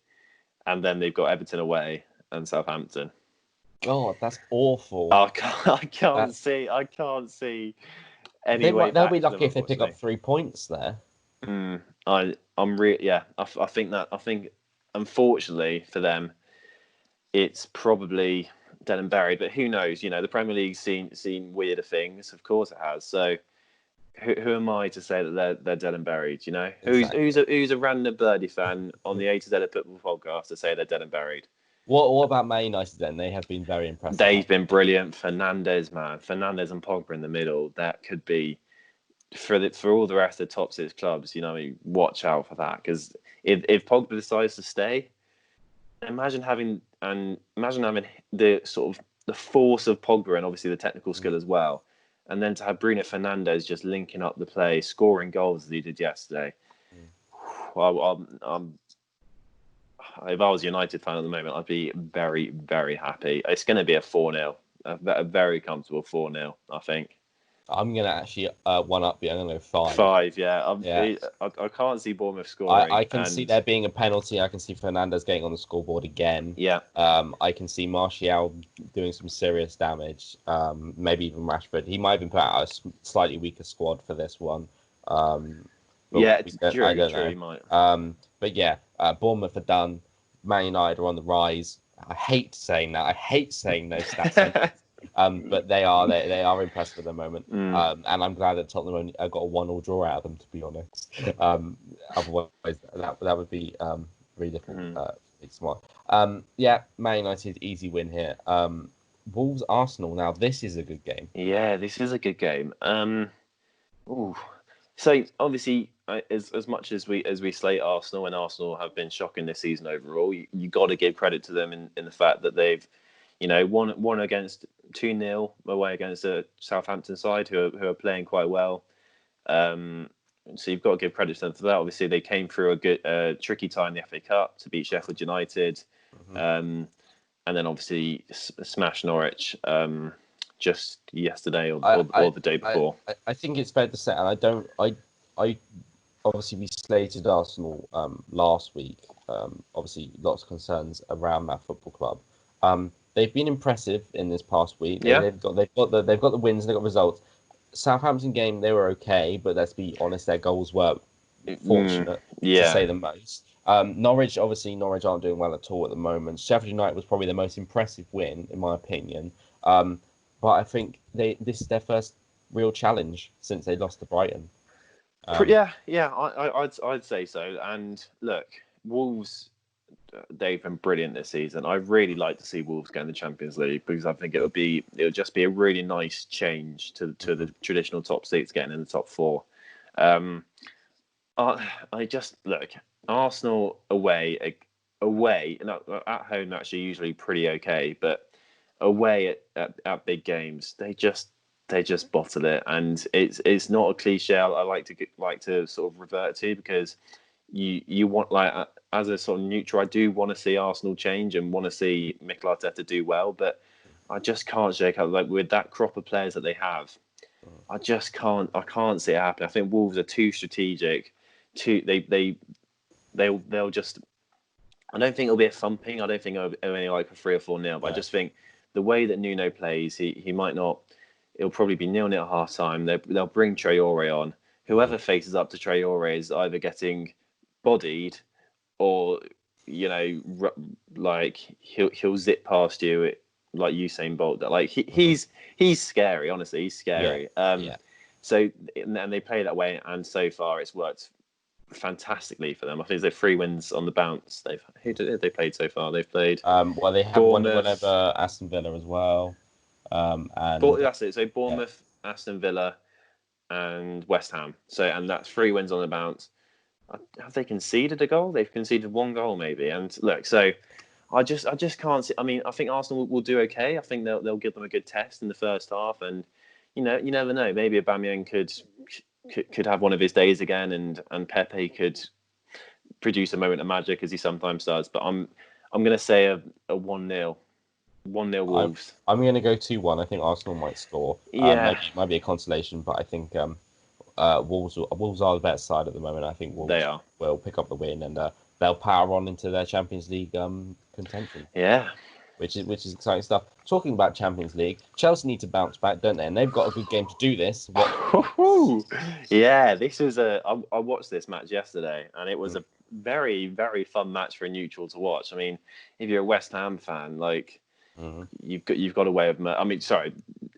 and then they've got Everton away and Southampton. God, that's awful. I can't see any way. They'll be lucky if they pick up 3 points there. I think unfortunately for them, it's probably dead and buried. But who knows? The Premier League's seen weirder things. Of course it has. So who am I to say that they're dead and buried? Exactly. Who's a random birdie fan on the A to Z of Football podcast to say they're dead and buried? What about Man United then? They have been very impressive. They've been brilliant. Fernandes and Pogba in the middle. That could be for all the rest of the top 6 clubs. Watch out for that, because if Pogba decides to stay, imagine having the sort of the force of Pogba and obviously the technical skill as well, and then to have Bruno Fernandes just linking up the play, scoring goals as he did yesterday. If I was a United fan at the moment, I'd be very, very happy. It's going to be a 4-0, a very comfortable 4-0, I think. I'm going to actually one up you. I'm going to go 5. 5, yeah. I can't see Bournemouth scoring. I can see there being a penalty. I can see Fernandes getting on the scoreboard again. Yeah. I can see Martial doing some serious damage. Maybe even Rashford. He might have been put out a slightly weaker squad for this one. True, he might. But yeah, Bournemouth are done. Man United are on the rise. I hate saying that. I hate saying those stats. But they are impressive at the moment, and I'm glad that Tottenham only got a 1-1 draw out of them, to be honest. Otherwise, that would be really difficult. It's smart. Yeah, Man United easy win here. Wolves Arsenal. Now this is a good game. Yeah, this is a good game. So obviously, as much as we slate Arsenal, and Arsenal have been shocking this season overall, you got to give credit to them in the fact that they've won against 2-0 away against a Southampton side who are playing quite well. So you've got to give credit to them for that. Obviously, they came through a good tricky time in the FA Cup to beat Sheffield United, and then obviously smash Norwich just yesterday or the day before. I think it's fair to say, and I obviously we slated Arsenal last week. Obviously, lots of concerns around that football club. They've been impressive in this past week. Yeah. They've got the wins, they've got results. Southampton game, they were okay, but let's be honest, their goals were fortunate to say the most. Norwich aren't doing well at all at the moment. Sheffield United was probably the most impressive win, in my opinion. But I think this is their first real challenge since they lost to Brighton. I'd say so. And look, Wolves, they've been brilliant this season. I really like to see Wolves go in the Champions League because I think it would just be a really nice change to the traditional top six getting in the top four. I just look Arsenal away, and at home actually usually pretty okay, but away at big games they just bottle it, and it's not a cliche I like to sort of revert to, because you want, like, as a sort of neutral, I do want to see Arsenal change and want to see Mikel Arteta do well, but I just can't shake out, like, with that crop of players that they have. I can't see it happen. I think Wolves are too strategic. They'll just. I don't think it'll be a thumping. I don't think it'll be only like a 3 or 4-0. But I just think the way that Nuno plays, he might not. It'll probably be 0-0 at half time. They'll bring Traore on. Whoever faces up to Traore is either getting bodied, or like he'll zip past you like Usain Bolt. Like he's scary. Honestly, he's scary. So, and they play that way, and so far it's worked fantastically for them. I think they've 3 wins on the bounce. Who have they played so far? They've played. Well, they have won over Aston Villa as well. And that's it. So Bournemouth, Aston Villa, and West Ham. So, and that's 3 wins on the bounce. Have they conceded a goal? They've conceded 1 goal maybe. And look, so I just can't see. I mean, I think Arsenal will do okay. I think they'll give them a good test in the first half, and you never know. Maybe Aubameyang could have one of his days again, and Pepe could produce a moment of magic, as he sometimes does. But I'm going to say a 1-0 Wolves. I'm going to go 2-1. I think Arsenal might score. Yeah, maybe it might be a consolation, but I think Wolves are the better side at the moment. I think Wolves will pick up the win, and they'll power on into their Champions League contention. Yeah, which is exciting stuff. Talking about Champions League, Chelsea need to bounce back, don't they? And they've got a good game to do this. Yeah, this was I watched this match yesterday, and it was a very, very fun match for a neutral to watch. I mean, if you're a West Ham fan, like you've got a way of. I mean, sorry,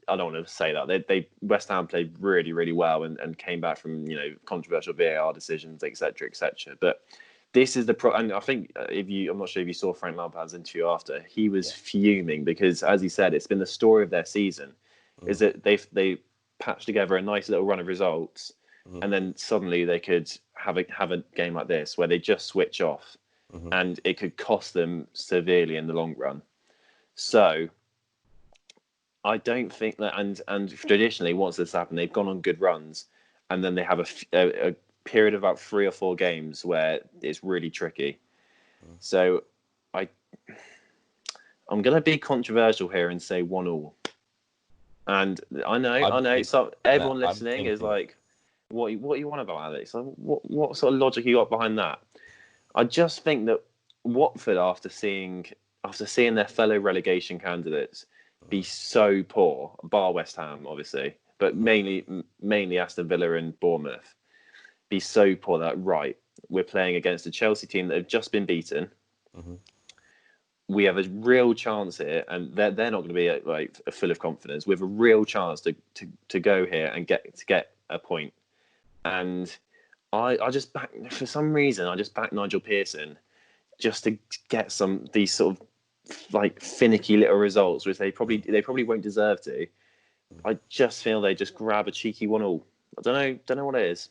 I don't want to say that. They West Ham played really, really well and came back from controversial VAR decisions, etc., etc. But this is and I think I'm not sure if you saw Frank Lampard's interview after. He was fuming because, as he said, it's been the story of their season. Is that they patched together a nice little run of results, and then suddenly they could have a game like this where they just switch off, and it could cost them severely in the long run. So I don't think that, and traditionally, once this happened, they've gone on good runs, and then they have a period of about 3 or 4 games where it's really tricky. So I'm going to be controversial here and say 1-1. And I know. So everyone listening is like, what you want about, Alex? Like, what sort of logic you got behind that? I just think that Watford, after seeing their fellow relegation candidates be so poor, bar West Ham obviously, but mainly Aston Villa and Bournemouth, be so poor that we're playing against a Chelsea team that have just been beaten. We have a real chance here, and they're not going to be like full of confidence. We have a real chance to go here and get a point. And I just back, for some reason, I just back Nigel Pearson just to get these sort of like finicky little results, which they probably won't deserve to. I just feel they just grab a cheeky 1-1. I don't know what it is.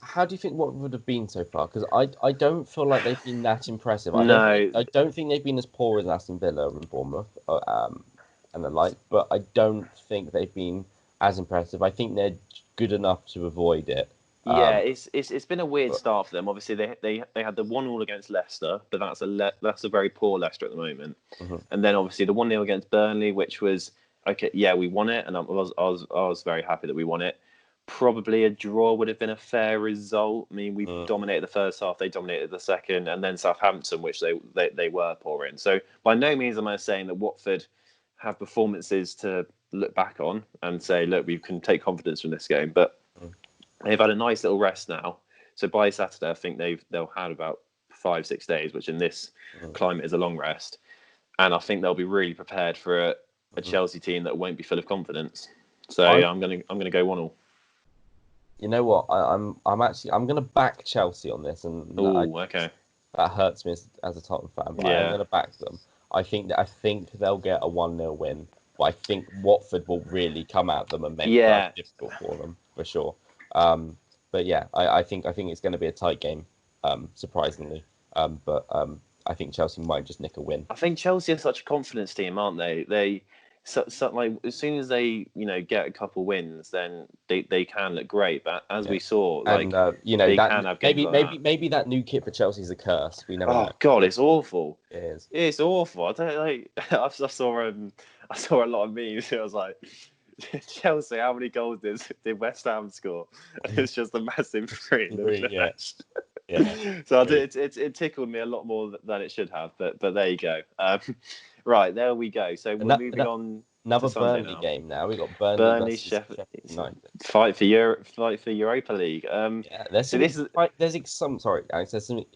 How do you think what would have been so far? Because I don't feel like they've been that impressive. I don't think they've been as poor as Aston Villa and Bournemouth and the like, but I don't think they've been as impressive. I think they're good enough to avoid it. Yeah, it's been a weird start for them. Obviously, they had the 1-1 against Leicester, but that's a very poor Leicester at the moment. And then obviously the 1-0 against Burnley, which was okay. Yeah, we won it, and I was very happy that we won it. Probably a draw would have been a fair result. I mean, we dominated the first half, they dominated the second, and then Southampton, which they were poor in. So by no means am I saying that Watford have performances to look back on and say, look, we can take confidence from this game. But they've had a nice little rest now. So by Saturday, I think they'll have about 5-6 days, which in this climate is a long rest. And I think they'll be really prepared for a Chelsea team that won't be full of confidence. So I'm gonna go 1-1. You know what? I'm going to back Chelsea on this, and okay. That hurts me as a Tottenham fan, but I am Yeah. going to back them. I think they'll get a 1-0 win, but I think Watford will really come at them and make life difficult for them for sure. But yeah, I think it's going to be a tight game, surprisingly. But I think Chelsea might just nick a win. I think Chelsea are such a confidence team, aren't they? Like as soon as they get a couple wins, then they can look great. But as we saw, like they can have games maybe that new kit for Chelsea is a curse. We never know. God, it's awful. It is. It's awful. I don't like. I saw a lot of memes. It was like, Chelsea, how many goals did West Ham score? And it's just a massive 3. Yeah. So it tickled me a lot more than it should have, but there you go. Right, there we go. So we're moving on. Another to Sunday Burnley now. game now. We got Burnley Sheffield United. Fight for Europa League. There's some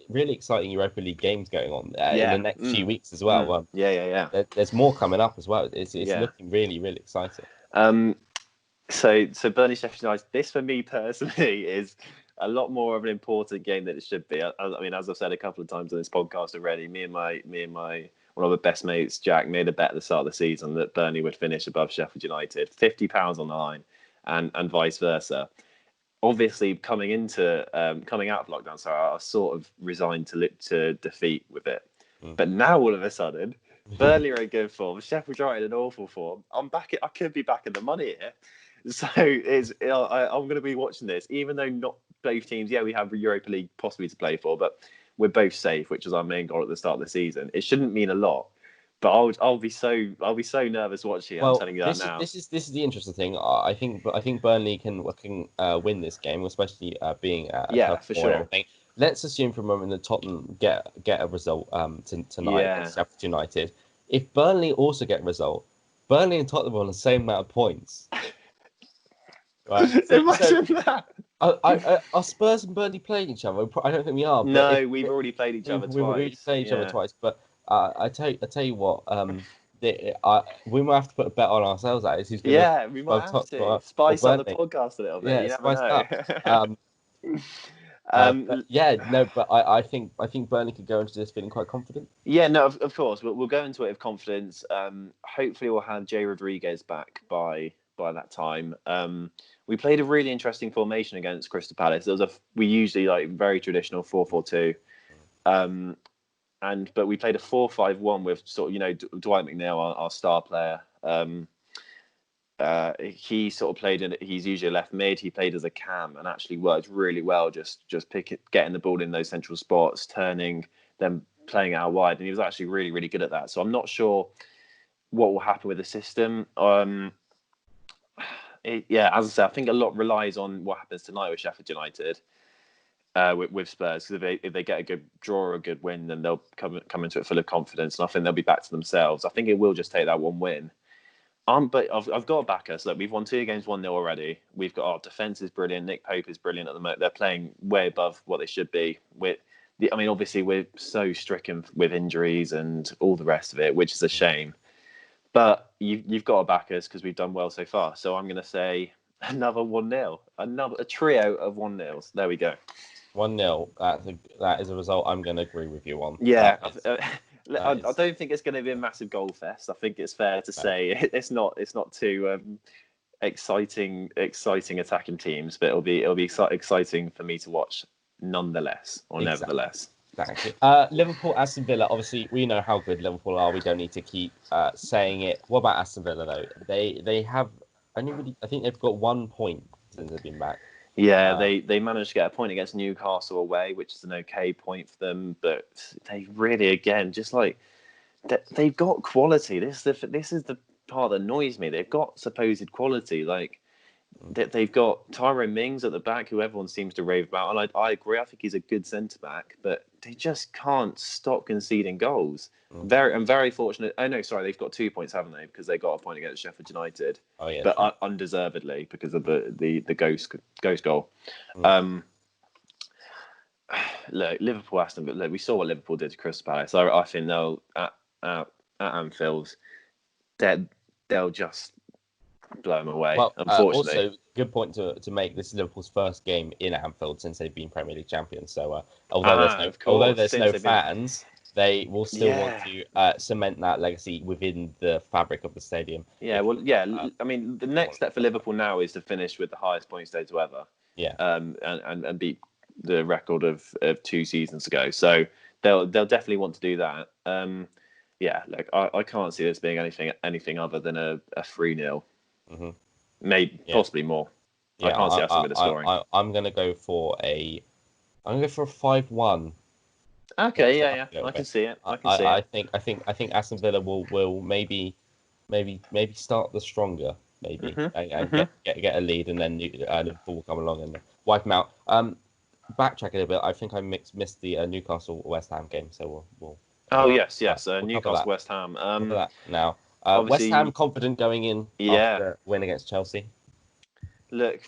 really exciting Europa League games going on in the next few weeks as well. There's more coming up as well. It's looking really, really exciting. So Burnley Sheffield United. This for me personally is a lot more of an important game than it should be. I mean, as I've said a couple of times on this podcast already, me and my one of my best mates, Jack, made a bet at the start of the season that Burnley would finish above Sheffield United, £50 on the line, and vice versa. Obviously, coming out of lockdown, so I was sort of resigned to defeat with it. But now all of a sudden, Burnley are in good form, Sheffield United in awful form. I'm back. I could be back in the money here. So I'm going to be watching this, even though not both teams. Yeah, we have Europa League possibly to play for, but we're both safe, which was our main goal at the start of the season. It shouldn't mean a lot, but I'll be so nervous watching it. I'm telling you that now. This is the interesting thing. I think Burnley can win this game, especially being for sure. Let's assume for a moment that Tottenham get a result tonight against Sheffield United. If Burnley also get a result, Burnley and Tottenham are on the same amount of points. Right. Imagine that. Are Spurs and Burnley playing each other? I don't think we are. No, we've already played each other twice. We've already played each other twice. But I tell you what, we might have to put a bet on ourselves. We might have to spice up the podcast a little bit. You never know. But I think Burnley could go into this feeling quite confident. Yeah, no, of course. We'll go into it with confidence. Hopefully, we'll have Jay Rodriguez back by that time. We played a really interesting formation against Crystal Palace. We usually very traditional 4-4-2, but we played a 4-5-1 with sort of Dwight McNeil, our star player. He sort of played he's usually left mid. He played as a cam and actually worked really well. Just getting the ball in those central spots, turning, then playing out wide, and he was actually really, really good at that. So I'm not sure what will happen with the system. As I said, I think a lot relies on what happens tonight with Sheffield United, with Spurs. Because if they get a good draw or a good win, then they'll come into it full of confidence, and I think they'll be back to themselves. I think it will just take that one win. But I've got to back us. Look, we've won 2 games 1-0 already. We've got our defence is brilliant. Nick Pope is brilliant at the moment. They're playing way above what they should be. Obviously we're so stricken with injuries and all the rest of it, which is a shame. But you've got to back us because we've done well so far. So I'm going to say another 1-0, a trio of 1-0s. There we go. 1-0. That is a result I'm going to agree with you on. Yeah. I don't think it's going to be a massive goal fest. I think it's fair to say it's not too exciting attacking teams, but it'll be exciting for me to watch nonetheless or nevertheless. Exactly. Liverpool, Aston Villa. Obviously, we know how good Liverpool are. We don't need to keep saying it. What about Aston Villa though? They have only I think they've got 1 point since they've been back. Yeah, they managed to get a point against Newcastle away, which is an okay point for them. But they really, again, just they've got quality. This is the part that annoys me. They've got supposed quality. They've got Tyrone Mings at the back, who everyone seems to rave about, and I agree. I think he's a good centre back, but they just can't stop conceding goals. Very fortunate. Oh no, sorry, they've got 2 points, haven't they? Because they got a point against Sheffield United. Oh yeah, but undeservedly because of the ghost goal. Look, Liverpool, Aston Villa. Look, we saw what Liverpool did to Crystal Palace. I think they'll at Anfield, they'll just blow them away. Well, Unfortunately, also good point to make. This is Liverpool's first game in Anfield since they've been Premier League champions. So of course, there's since no they've been, fans, they will still want yeah, to cement that legacy within the fabric of the stadium. yeah. Well, yeah. I mean, the next step for Liverpool now is to finish with the highest points total ever. Yeah. And beat the record of 2 seasons ago. So they'll definitely want to do that. Yeah, like I can't see this being anything other than a 3-0. Mm-hmm. Maybe possibly more. Yeah, I can't see Aston Villa scoring. I'm gonna go for a 5-1. Okay, yeah. I can see it. I think Aston Villa will maybe start the stronger, maybe, and get a lead, and then Liverpool will come along and wipe them out. Backtrack a little bit. I think I missed the Newcastle West Ham game, so we'll yes. We'll Newcastle West Ham. Cover that now. Obviously, West Ham confident going in after win against Chelsea. Look,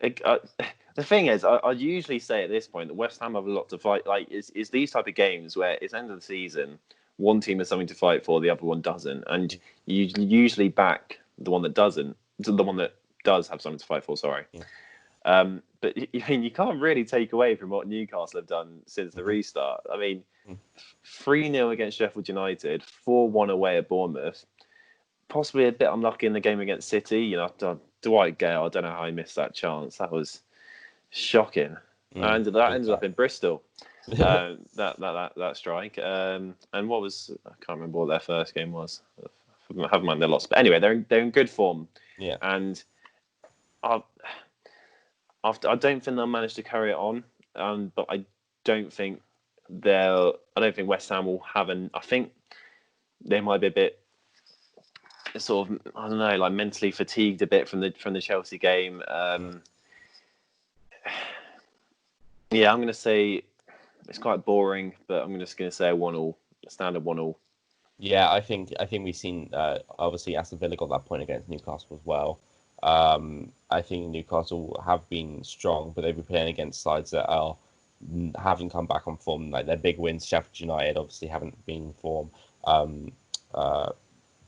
the thing is, I usually say at this point that West Ham have a lot to fight. Like, it's these type of games where it's end of the season, one team has something to fight for, the other one doesn't, and you usually back the one that doesn't, the one that does have something to fight for. Sorry. Yeah. But you can't really take away from what Newcastle have done since the restart. I mean, 3-0 against Sheffield United, 4-1 away at Bournemouth. Possibly a bit unlucky in the game against City. You know, Dwight Gale, I don't know how he missed that chance. That was shocking. And that ended up in Bristol. That strike. And what was, I can't remember what their first game was. Have mind they lost. But anyway, they're in good form. Yeah. And I don't think they'll manage to carry it on. But I don't think West Ham will have I think they might be a bit sort of, I don't know, like mentally fatigued a bit from the Chelsea game. Yeah, I'm going to say it's quite boring, but I'm just going to say a standard 1-1. Yeah, I think we've seen obviously Aston Villa got that point against Newcastle as well. I think Newcastle have been strong, but they've been playing against sides that haven't come back on form. Like their big wins, Sheffield United obviously haven't been in form.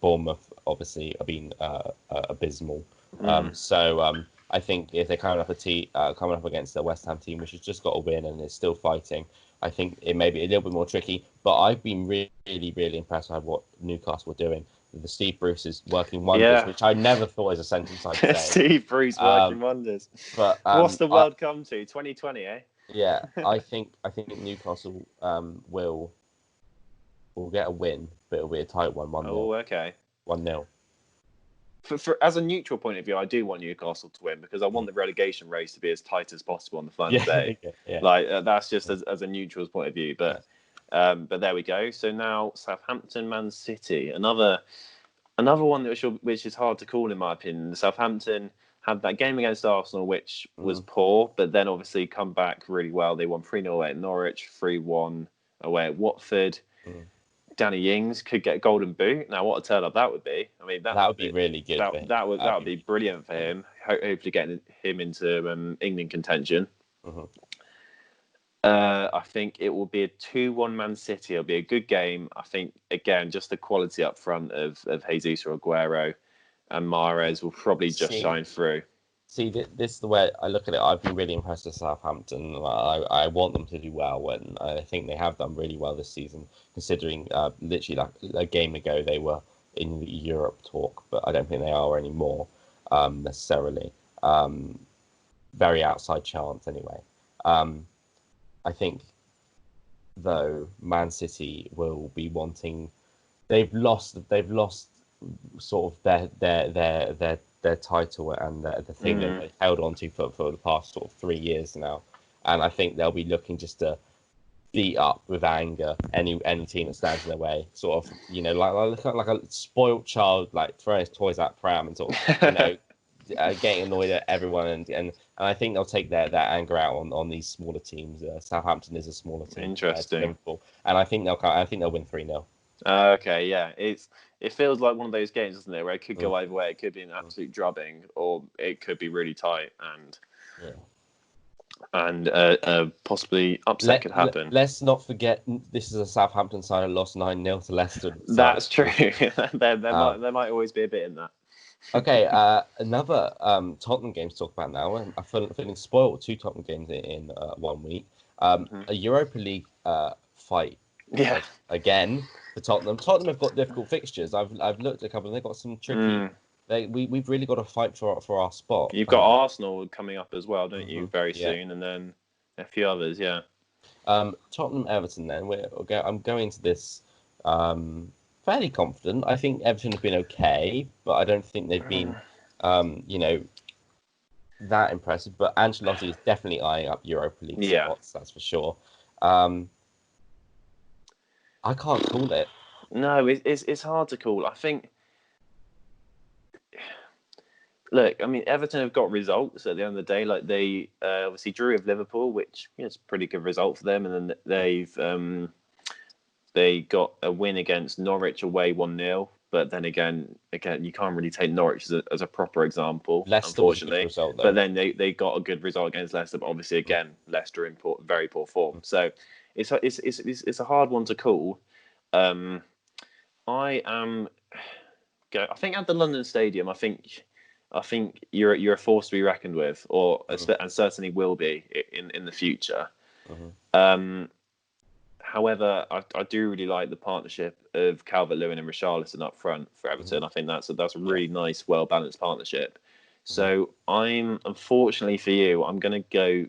Bournemouth obviously have been abysmal. So I think if they're coming up against the West Ham team, which has just got a win and is still fighting, I think it may be a little bit more tricky. But I've been really, really impressed by what Newcastle were doing. The Steve Bruce is working wonders, which I never thought was a sentence I'd say. Steve Bruce working wonders. But what's the world come to? 2020, eh? Yeah, I think Newcastle will get a win, but it'll be a tight one. 1-0. Oh, okay. 1-0. For as a neutral point of view, I do want Newcastle to win because I want the relegation race to be as tight as possible on the final day. Yeah. Like that's just as a neutral's point of view. But there we go. So now Southampton, Man City, another one which is hard to call in my opinion. Southampton had that game against Arsenal, which was poor, but then obviously come back really well. They won 3-0 away at Norwich, 3-1 away at Watford. Danny Ings could get a golden boot. Now, what a turn up that would be. I mean, that would be really good. That would be brilliant for him. Hopefully, getting him into England contention. I think it will be a 2-1 Man City. It'll be a good game. I think again, just the quality up front of Jesus or Aguero and Mahrez will probably just shine through. See, this is the way I look at it. I've been really impressed with Southampton. I want them to do well, and I think they have done really well this season, considering literally like a game ago they were in the Europe talk, but I don't think they are anymore necessarily. Very outside chance anyway. I think, though, Man City will be wanting. They've lost sort of their title and the thing that they've held on to for the past sort of 3 years now, and I think they'll be looking just to beat up with anger any team that stands in their way. Sort of, like a spoiled child, like throwing his toys out pram and sort of, getting annoyed at everyone, and I think they'll take their anger out on these smaller teams. Southampton is a smaller team. Interesting. And I think they'll win 3-0. Okay, yeah, it feels like one of those games, doesn't it, where it could go either way. It could be an absolute drubbing, or it could be really tight, and possibly upset could happen. Let's not forget, this is a Southampton side that lost 9-0 to Leicester. That's true. there might always be a bit in that. Okay, another Tottenham game to talk about now. I'm feeling spoiled with two Tottenham games in 1 week. A Europa League fight Yeah. again for Tottenham. Tottenham have got difficult fixtures. I've looked at a couple, and they've got some tricky. We've really got to fight for our spot. You've got Arsenal coming up as well, don't you? Very yeah. soon, and then a few others. Yeah. Tottenham Everton. Then I'm going to this fairly confident. I think Everton have been okay, but I don't think they've been that impressive. But Ancelotti is definitely eyeing up Europa League spots. That's for sure. I can't call it. No, it's hard to call. I think. Look, I mean, Everton have got results at the end of the day. Like they obviously drew with Liverpool, which is a pretty good result for them, and then they got a win against Norwich away 1-0. But then again, you can't really take Norwich as a proper example, Leicester unfortunately. Was a good result, though. But then they got a good result against Leicester. But obviously, again, Leicester in very poor form. So it's a hard one to call. I think at the London Stadium, I think you're a force to be reckoned with, and certainly will be in the future. However, I do really like the partnership of Calvert-Lewin and Richarlison up front for Everton. I think that's a really nice, well-balanced partnership. So unfortunately for you, I'm going to go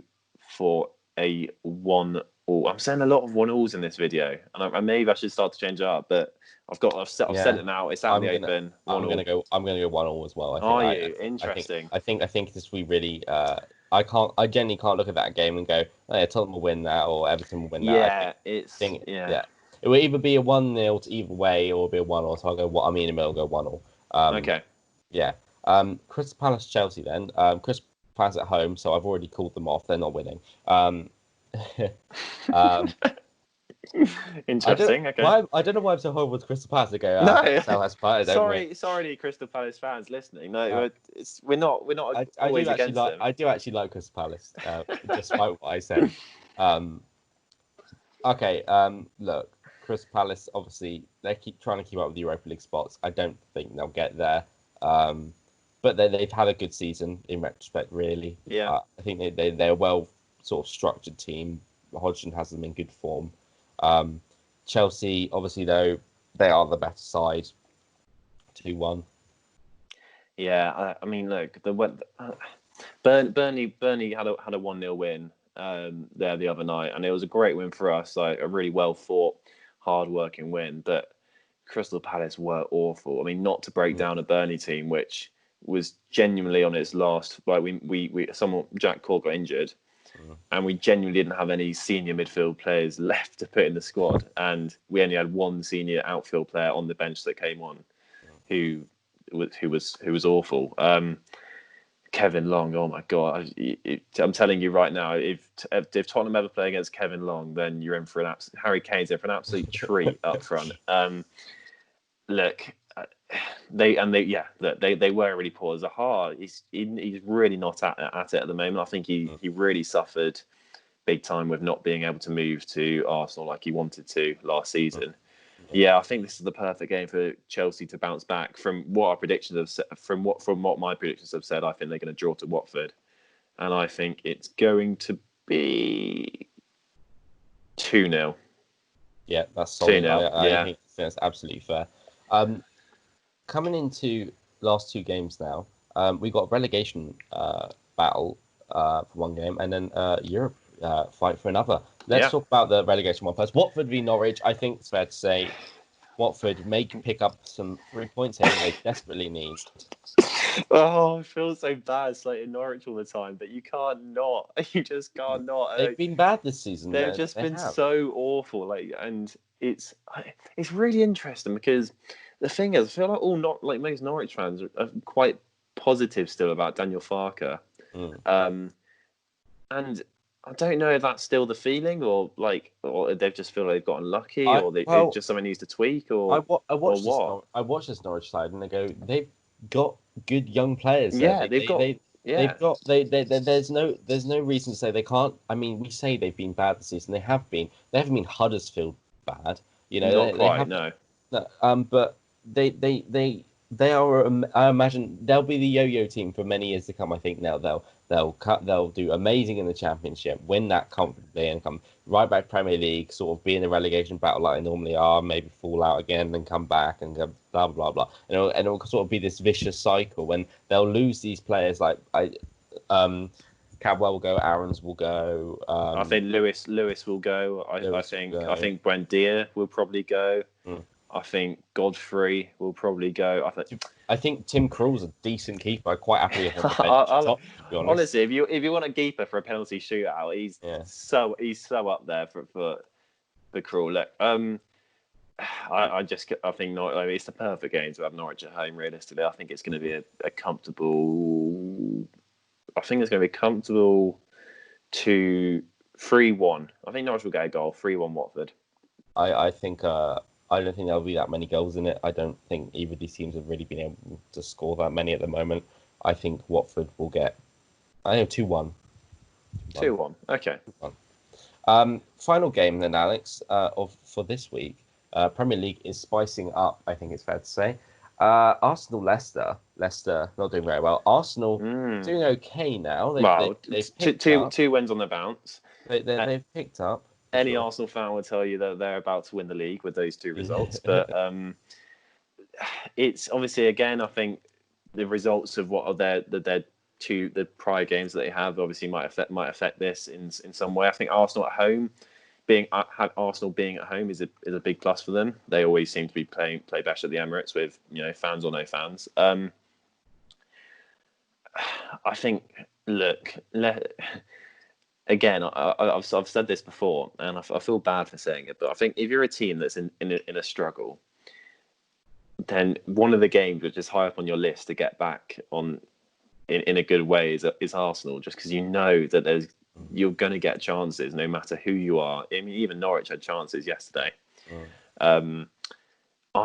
for a 1-1. I'm saying a lot of 1-1s in this video, and maybe I should start to change it up. But I've sent it now. It's out in the open. I'm going to go 1-1 as well. Are you? Interesting. I think this we really. I genuinely can't look at that game and go, oh, yeah, Tottenham will win that or Everton will win that. Yeah. It will either be a 1-0 to either way or be a 1-1. So I'll go. I'm in the middle. Go 1-1. Okay. Yeah. Crystal Palace Chelsea then. Crystal Palace at home, so I've already called them off. They're not winning. Interesting. Okay. I don't know why I'm so horrible with Crystal Palace. They go, sorry, Crystal Palace fans listening. No, we're not always against them. I do actually like Crystal Palace, despite what I said. Okay. Look, Crystal Palace. Obviously, they keep trying to keep up with the Europa League spots. I don't think they'll get there. But they've had a good season in retrospect. Really. Yeah. I think they're a well sort of structured team. Hodgson has them in good form. Chelsea, obviously, though, they are the better side. 2-1. Yeah, I mean, look, Burnley had a 1-0 win there the other night, and it was a great win for us, like a really well fought, hard working win. But Crystal Palace were awful. I mean, not to break down a Burnley team which was genuinely on its last. Like Jack Cork got injured. And we genuinely didn't have any senior midfield players left to put in the squad, and we only had one senior outfield player on the bench that came on, who was awful. Kevin Long, oh my god! I'm telling you right now, if Tottenham ever play against Kevin Long, then you're in for Harry Kane's in for an absolute treat up front. Look. They were really poor. Zaha, he's really not at it at the moment. I think he really suffered big time with not being able to move to Arsenal like he wanted to last season. Yeah, I think this is the perfect game for Chelsea to bounce back from what our predictions have said, from what my predictions have said. I think they're going to draw to Watford, and I think it's going to be 2-0. Yeah, that's solid. 2-0. I think that's absolutely fair. Coming into last two games now, we got a relegation battle for one game, and then Europe fight for another. Let's talk about the relegation one first. Watford v Norwich. I think it's fair to say Watford may pick up some 3 points here they desperately need. Oh, I feel so bad slating Norwich all the time, but you can't not. You just can't not. They've been bad this season. They've just been so awful. And it's really interesting because the thing is, I feel like most Norwich fans are quite positive still about Daniel Farke. And I don't know if that's still the feeling, or they just feel like they've gotten lucky, or just something needs to tweak, or I watched this Norwich side, and they've got good young players. Yeah, there's no reason to say they can't. I mean, we say they've been bad this season. They haven't been Huddersfield bad. Not quite. No. But they They are. I imagine they'll be the yo-yo team for many years to come. I think now they'll do amazing in the Championship, win that comfortably, and come right back Premier League, sort of be in the relegation battle like they normally are, maybe fall out again, then come back and go blah blah blah. And it'll sort of be this vicious cycle when they'll lose these players like Cadwell will go, Aarons will go. I think Lewis will go. I think Brent Deer will probably go. Mm. I think Godfrey will probably go. I think Tim Krul's a decent keeper. Quite happy with him. To be honest. Honestly, if you want a keeper for a penalty shootout, he's so up there for Krul. Look, I think it's the perfect game to have Norwich at home. Realistically, I think it's going to be a comfortable. I think it's going to be comfortable to 3-1. I think Norwich will get a goal. 3-1 Watford. I think. I don't think there'll be that many goals in it. I don't think either of these teams have really been able to score that many at the moment. I think Watford will get, 2-1. 2-1. Okay. 2-1. Final game then, Alex, for this week. Premier League is spicing up, I think it's fair to say. Arsenal-Leicester. Leicester not doing very well. Arsenal doing okay now. They've two wins on the bounce. They've picked up. Any Arsenal fan will tell you that they're about to win the league with those two results. But it's obviously, again, I think the results of what are the prior games that they have obviously might affect this in some way. I think Arsenal at home, being at home is a big plus for them. They always seem to be play better at the Emirates with fans or no fans. I think again, I've said this before, and I feel bad for saying it, but I think if you're a team that's in a struggle, then one of the games which is high up on your list to get back on in a good way is Arsenal, just because you know that you're going to get chances no matter who you are. I mean, even Norwich had chances yesterday. I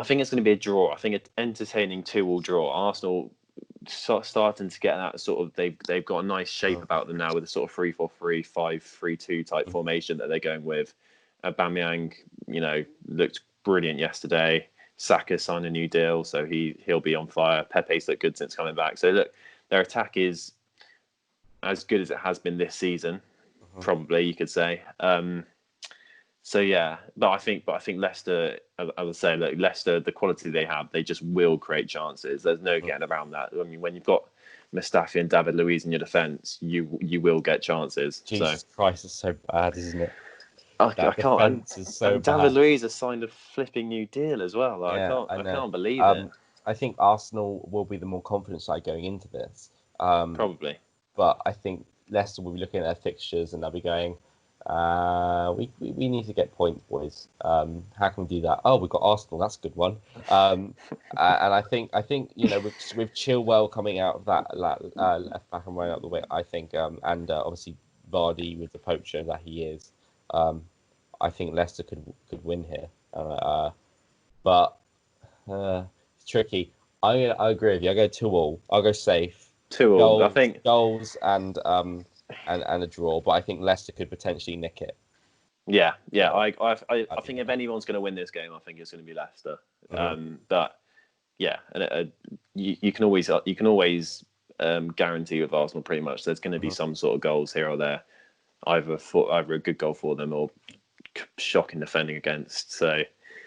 think it's going to be a draw. I think it's entertaining 2-2 draw. Arsenal starting to get that sort of they've got a nice shape about them now with a sort of 3-4-3, 5-3-2 type formation that they're going with. Aubameyang, looked brilliant yesterday. Saka signed a new deal, so he'll be on fire. Pepe's looked good since coming back. So look, their attack is as good as it has been this season, probably you could say. So yeah, but I think Leicester, I would say, look, Leicester, the quality they have, they just will create chances. There's no getting around that. I mean, when you've got Mustafi and David Luiz in your defence, you will get chances. Jesus Christ, it's so bad, isn't it? I can't. Is so David Luiz has signed a flipping new deal as well. I can't believe it. I think Arsenal will be the more confident side going into this. Probably. But I think Leicester will be looking at their fixtures and they'll be going, we need to get points, boys. How can we do that? Oh, we've got Arsenal. That's a good one. And I think with Chilwell coming out of that left back and running out the way, I think, and obviously Vardy with the poacher that he is, I think Leicester could win here. But it's tricky. I agree with you. I go 2-2. I'll go safe. 2-2. I think goals and a draw, but I think Leicester could potentially nick it. Yeah. I think if anyone's going to win this game, I think it's going to be Leicester. But yeah, you can always guarantee with Arsenal pretty much there's going to be some sort of goals here or there, either a good goal for them or shocking defending against. So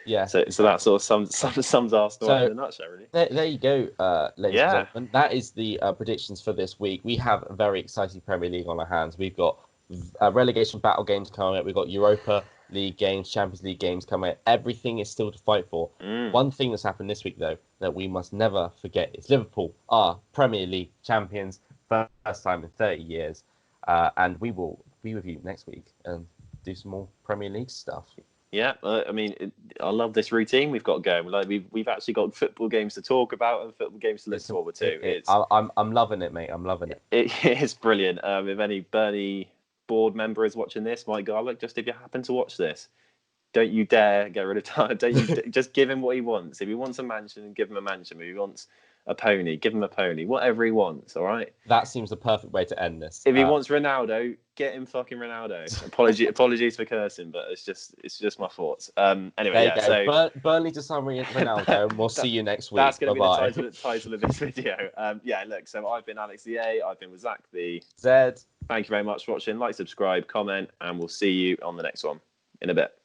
yeah, so that sort of sums Arsenal up in a nutshell, really. There you go, ladies and gentlemen. That is the predictions for this week. We have a very exciting Premier League on our hands. We've got relegation battle games coming up. We've got Europa League games, Champions League games coming up. Everything is still to fight for. One thing that's happened this week, though, that we must never forget is Liverpool are Premier League champions, first time in 30 years. And we will be with you next week and do some more Premier League stuff. Yeah, I mean, I love this routine we've got going. Like we've actually got football games to talk about and football games to look forward to. I'm loving it, mate. I'm loving it. It is brilliant. If any Burnley board member is watching this, my garlic, just if you happen to watch this, don't you dare get rid of time. Don't you just give him what he wants. If he wants a mansion, give him a mansion. If he wants a pony. Give him a pony. Whatever he wants, all right? That seems the perfect way to end this. If he wants Ronaldo, get him fucking Ronaldo. Apologies for cursing, but it's just my thoughts. Anyway, so Burnley to summary Ronaldo, and we'll see you next week. That's going to Bye-bye. be the title of this video. Look, so I've been Alex the A, I've been with Zach the Z. Thank you very much for watching. Like, subscribe, comment, and we'll see you on the next one in a bit.